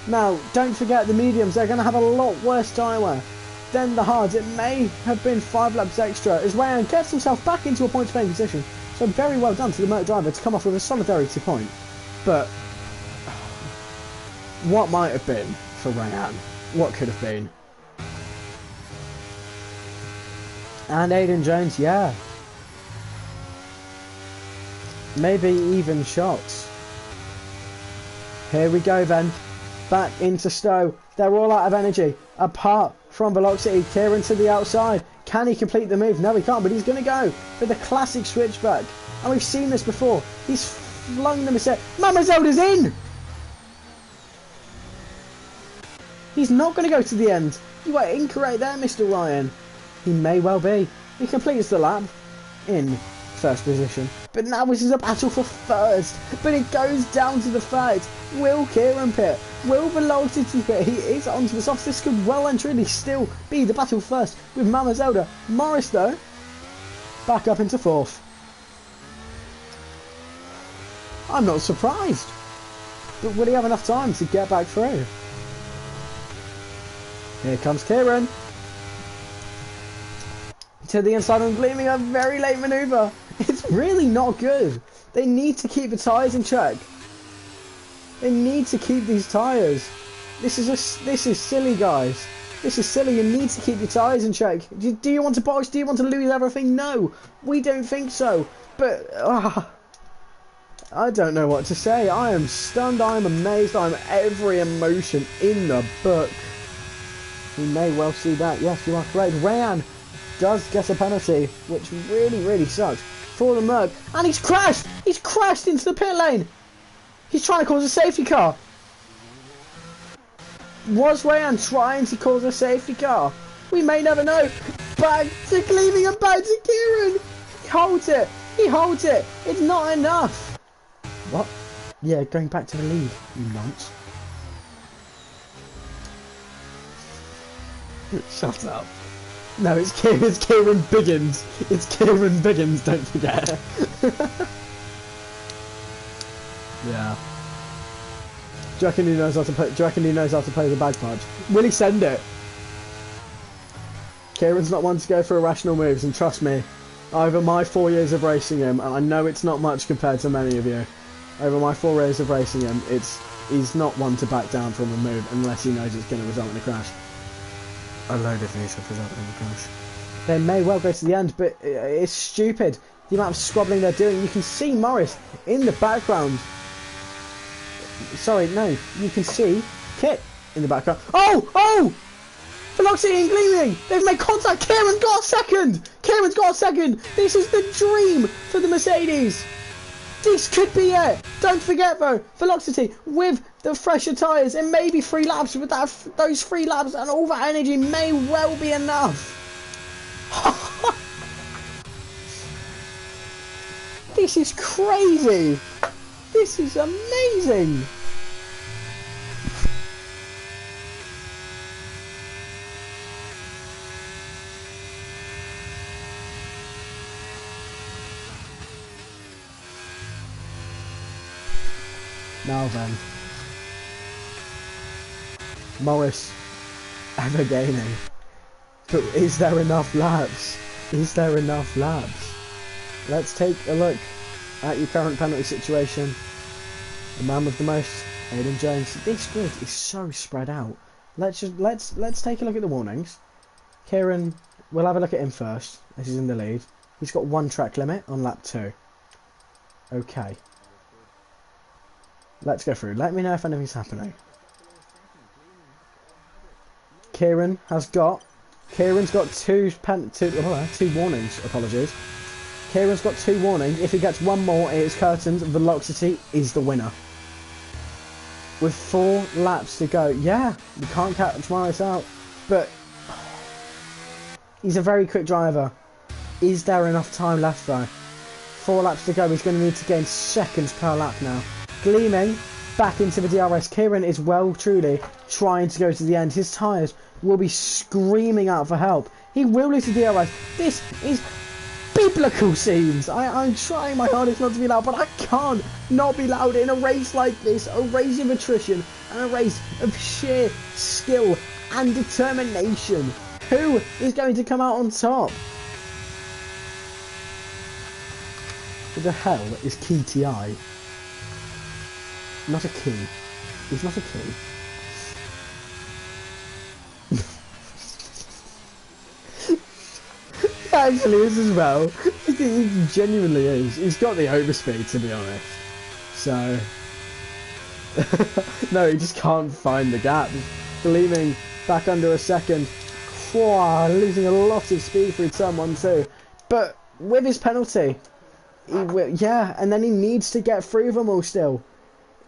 Now, don't forget the mediums, they're going to have a lot worse tyre wear than the hards. It may have been 5 laps extra as Ryan gets himself back into a point-to-fame position. So very well done to the Merc driver to come off with a solidarity point. But what might have been for Ryan? What could have been? And Aidan Jones, yeah. Maybe even shots. Here we go then. Back into Stowe. They're all out of energy. Apart from Velocity. Kieran to the outside. Can he complete the move? No, he can't, but he's going to go for the classic switchback. And we've seen this before. He's flung them a set. Mama Zelda's in! He's not going to go to the end. You are incorrect there, Mr. Ryan. He may well be. He completes the lap in first position. But now this is a battle for first. But it goes down to the fact, will Kieran pit? Will Velocity pit? He is onto the softs. This could well and truly still be the battle first with Mama Zelda. Morris, though, back up into fourth. I'm not surprised. But will he have enough time to get back through? Here comes Kieran. To the inside and Gleaming, a very late manoeuvre. It's really not good. They need to keep the tyres in check. They need to keep these tyres. This is silly, guys. This is silly. You need to keep your tyres in check. Do you want to box? Do you want to lose everything? No, we don't think so. But I don't know what to say. I am stunned. I am amazed. I am every emotion in the book. We may well see that. Yes, you are correct. Rayan does get a penalty, which really, really sucks for the Merc. And he's crashed! He's crashed into the pit lane! He's trying to cause a safety car. Was Rayan trying to cause a safety car? We may never know. Back to Gleaming and back to Kieran. He holds it. He holds it. It's not enough. What? Yeah, going back to the lead, you nonce. Shut up. No, it's Kieran Biggins. It's Kieran Biggins, don't forget. Yeah. Do you reckon he knows how to play? Do you reckon he knows how to play the bagpipes? Will he send it? Kieran's not one to go for irrational moves, and trust me, over my 4 years of racing him, and I know it's not much compared to many of you, over my 4 years of racing him, he's not one to back down from a move unless he knows it's going to result in a crash. A load of these have resulted in a crash. They may well go to the end, but it's stupid. The amount of squabbling they're doing. You can see Morris in the background. Sorry, no. You can see Kit in the background. Oh! Oh! Velocity and Gleaming! They've made contact! Kieran's got a second! Kieran's got a second! This is the dream for the Mercedes! This could be it! Don't forget though, Velocity with the fresher tyres and maybe 3 laps with those 3 laps and all that energy may well be enough. This is crazy! This is amazing! Now then, Morris ever gaining, but is there enough laps? Is there enough laps? Let's take a look at your current penalty situation. The man with the most, Aidan Jones. This grid is so spread out. Let's take a look at the warnings. Kieran, we'll have a look at him first, as he's in the lead. He's got 1 track limit on lap 2. Okay. Let's go through. Let me know if anything's happening. Kieran's got 2 warnings. Apologies. Kieran's got 2 warnings. If he gets 1 more, it is curtains. Velocity is the winner. With 4 laps to go. Yeah, we can't catch Morris out. But he's a very quick driver. Is there enough time left though? 4 laps to go. He's going to need to gain seconds per lap now. Gleaming back into the DRS. Kieran is well truly trying to go to the end. His tyres will be screaming out for help. He will lose the DRS. This is biblical scenes. I'm trying my hardest not to be loud, but I can't not be loud in a race like this. A race of attrition and a race of sheer skill and determination. Who is going to come out on top? Who the hell is KTI? Not a key. He's not a key. Actually is as well. He genuinely is. He's got the overspeed, to be honest. So no, he just can't find the gap. Gleaming back under a second. Losing a lot of speed through turn 1 2. But with his penalty, yeah, and then he needs to get through them all still.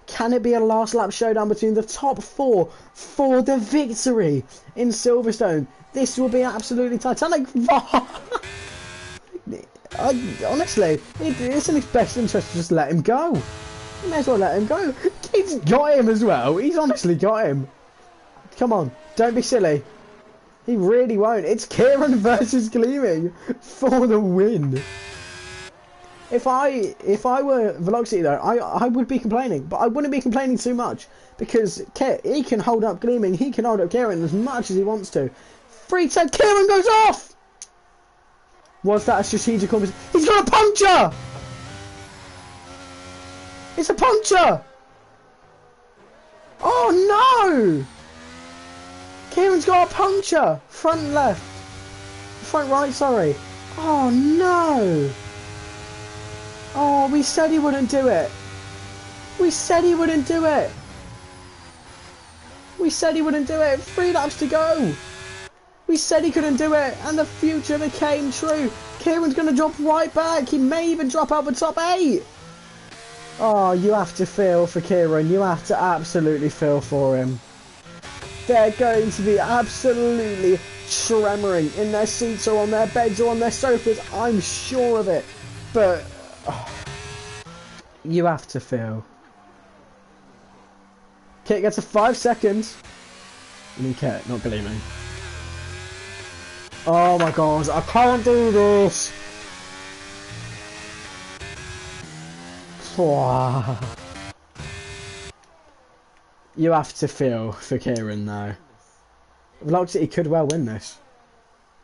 Can it be a last lap showdown between the top 4 for the victory in Silverstone? This will be absolutely titanic. Honestly, it's in his best interest to just let him go. You may as well let him go. He's got him as well. He's honestly got him. Come on, don't be silly. He really won't. It's Kieran versus Gleaming for the win. If I were Velocity though, I would be complaining, but I wouldn't be complaining too much because he can hold up Gleaming, he can hold up Kieran as much as he wants to. 3-10, Kieran goes off! Was that a strategical mistake? He's got a puncture! It's a puncture! Oh no! Kieran's got a puncture! Front left. Front right, sorry. Oh no! Oh, we said he wouldn't do it. We said he wouldn't do it. We said he wouldn't do it. 3 laps to go. We said he couldn't do it, and the future became true. Kieran's going to drop right back. He may even drop out the top 8. Oh, you have to feel for Kieran. You have to absolutely feel for him. They're going to be absolutely tremoring in their seats or on their beds or on their sofas. I'm sure of it. But you have to feel. Kit gets a 5 seconds. I mean, Kit, not gleaming. Oh my god, I can't do this. You have to feel for Kieran now. Velocity could well win this.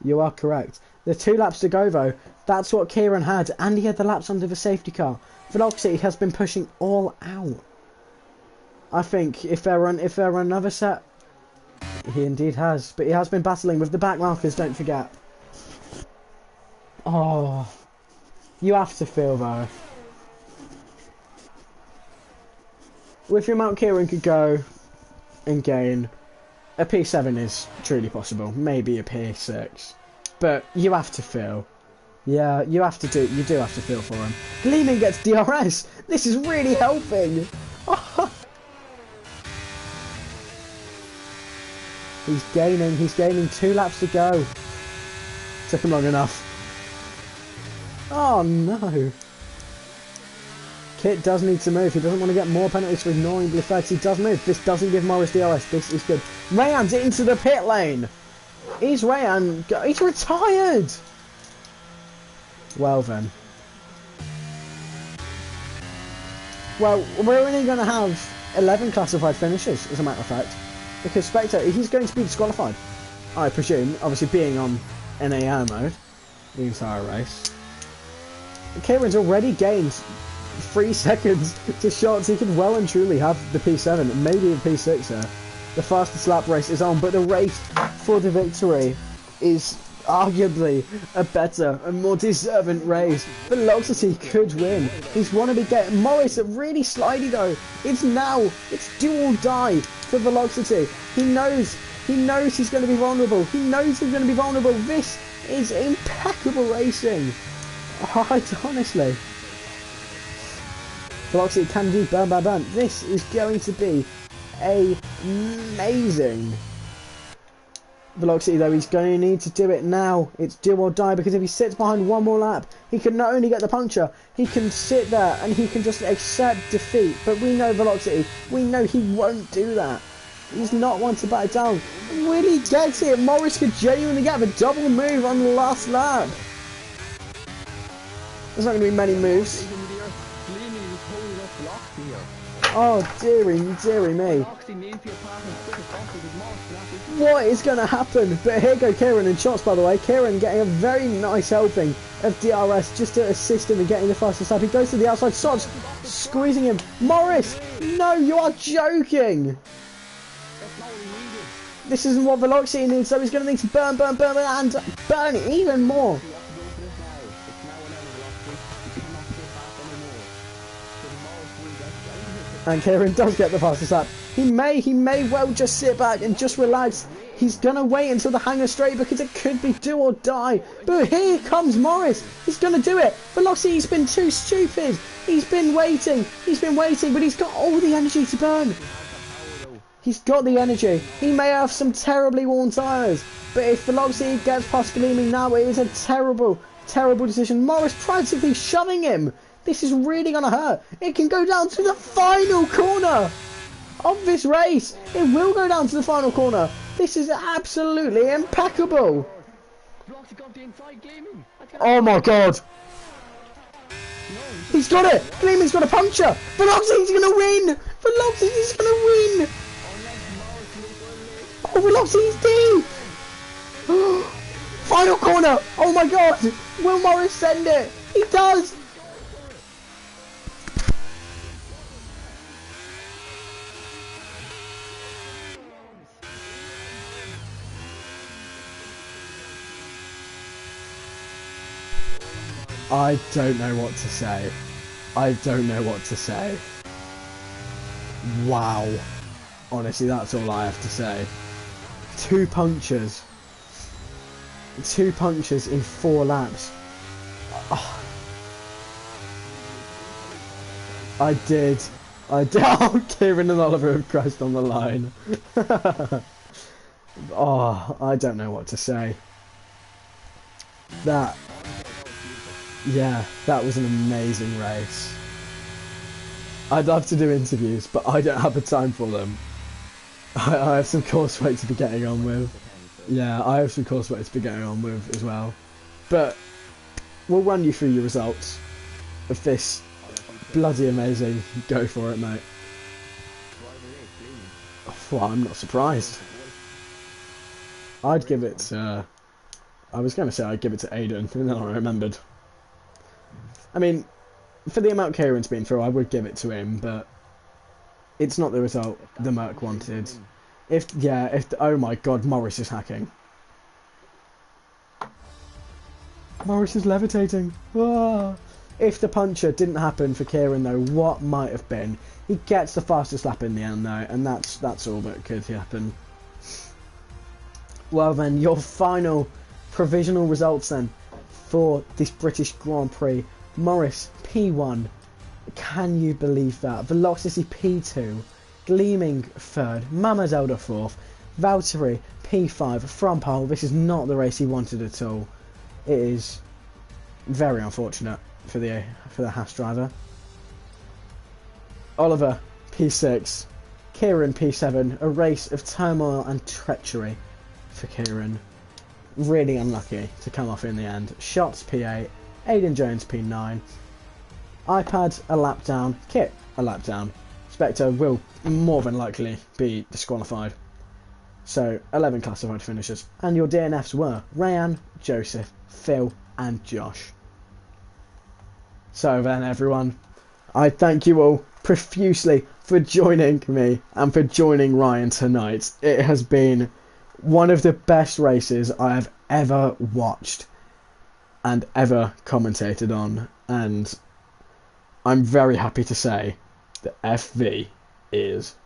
You are correct. There's 2 laps to go though. That's what Kieran had, and he had the laps under the safety car. Velocity has been pushing all out. I think if there were another set, he indeed has. But he has been battling with the back markers, don't forget. Oh, you have to feel though. With the amount Kieran could go and gain, a P7 is truly possible. Maybe a P6. But you have to feel. Yeah, you do have to feel for him. Gleaming gets DRS. This is really helping. He's gaining 2 laps to go. Took him long enough. Oh no. Kit does need to move. He doesn't want to get more penalties for ignoring the effects. He does move. This doesn't give Morris DRS. This is good. Rayan's into the pit lane. Is Rayan... He's retired. Well then. Well, we're only going to have 11 classified finishes, as a matter of fact. Because Spectre, he's going to be disqualified. I presume, obviously being on NAR mode. The entire race. Kieran's already gained 3 seconds to shots. He could well and truly have the P7, maybe the P6 here. The fastest lap race is on, but the race for the victory is arguably a better and more deserving race. Velocity could win. He's want to be getting Morris really slidey though. It's do or die for Velocity. He knows he's going to be vulnerable. He knows he's going to be vulnerable. This is impeccable racing. Honestly. Velocity can do burn, burn, burn. This is going to be amazing. Velocity though, he's going to need to do it now. It's do or die, because if he sits behind one more lap, he can not only get the puncture, he can sit there and he can just accept defeat. But we know Velocity, we know he won't do that. He's not one to back down. Will he get it? Morris could genuinely get a double move on the last lap. There's not going to be many moves. Oh dearie me. What is going to happen? But here go Kieran in shots, by the way. Kieran getting a very nice helping of DRS just to assist him in getting the fastest lap. He goes to the outside, Sods squeezing him. Morris, no, you are joking. This isn't what Velocity needs, so he's going to need to burn, burn, burn, and burn even more. And Kieran does get the fastest lap. He may well just sit back and just relax. He's gonna wait until the hanger straight because it could be do or die. But here comes Morris. He's gonna do it. Velocity's been too stupid. He's been waiting, but he's got all the energy to burn. He's got the energy. He may have some terribly worn tyres, but if Velocity gets past Gleaming now, it is a terrible, terrible decision. Morris practically shoving him. This is really going to hurt. It can go down to the final corner of this race. It will go down to the final corner. This is absolutely impeccable. Oh my god. He's got it. Gleaming's got a puncture. Velocity's going to win. Velocity's going to win. Oh, Velocity's deep. Final corner. Oh my god. Will Morris send it? He does. I don't know what to say. I don't know what to say. Wow. Honestly, that's all I have to say. 2 punctures. 2 punctures in 4 laps. Oh, I did. Oh, Kieran and Oliver have crashed on the line. Oh, I don't know what to say. Yeah, that was an amazing race. I'd love to do interviews, but I don't have the time for them. I have some coursework to be getting on with. Yeah, I have some coursework to be getting on with as well. But we'll run you through your results of this bloody amazing. Go for it, mate. Well, I'm not surprised. I'd give it I was going to say I'd give it to Aiden, and then I remembered. I mean, for the amount Kieran's been through, I would give it to him, but it's not the result the Merc wanted. Oh my god, Morris is hacking. Morris is levitating. Ah. If the puncher didn't happen for Kieran, though, what might have been? He gets the fastest lap in the end, though, and that's all that could happen. Well then, your final provisional results then for this British Grand Prix. Morris, P1. Can you believe that? Velocity, P2. Gleaming, 3rd. Mama Zelda, 4th. Valtteri, P5 from pole. This is not the race he wanted at all. It is very unfortunate for the Haas driver. Oliver, P6. Kieran, P7. A race of turmoil and treachery for Kieran. Really unlucky to come off in the end. Shots, P8. Aiden Jones, P9. iPad, a lap down. Kit, a lap down. Spectre will more than likely be disqualified. So, 11 classified finishers. And your DNFs were Ryan, Joseph, Phil, and Josh. So then, everyone, I thank you all profusely for joining me and for joining Ryan tonight. It has been one of the best races I have ever watched and ever commentated on, and I'm very happy to say that FV is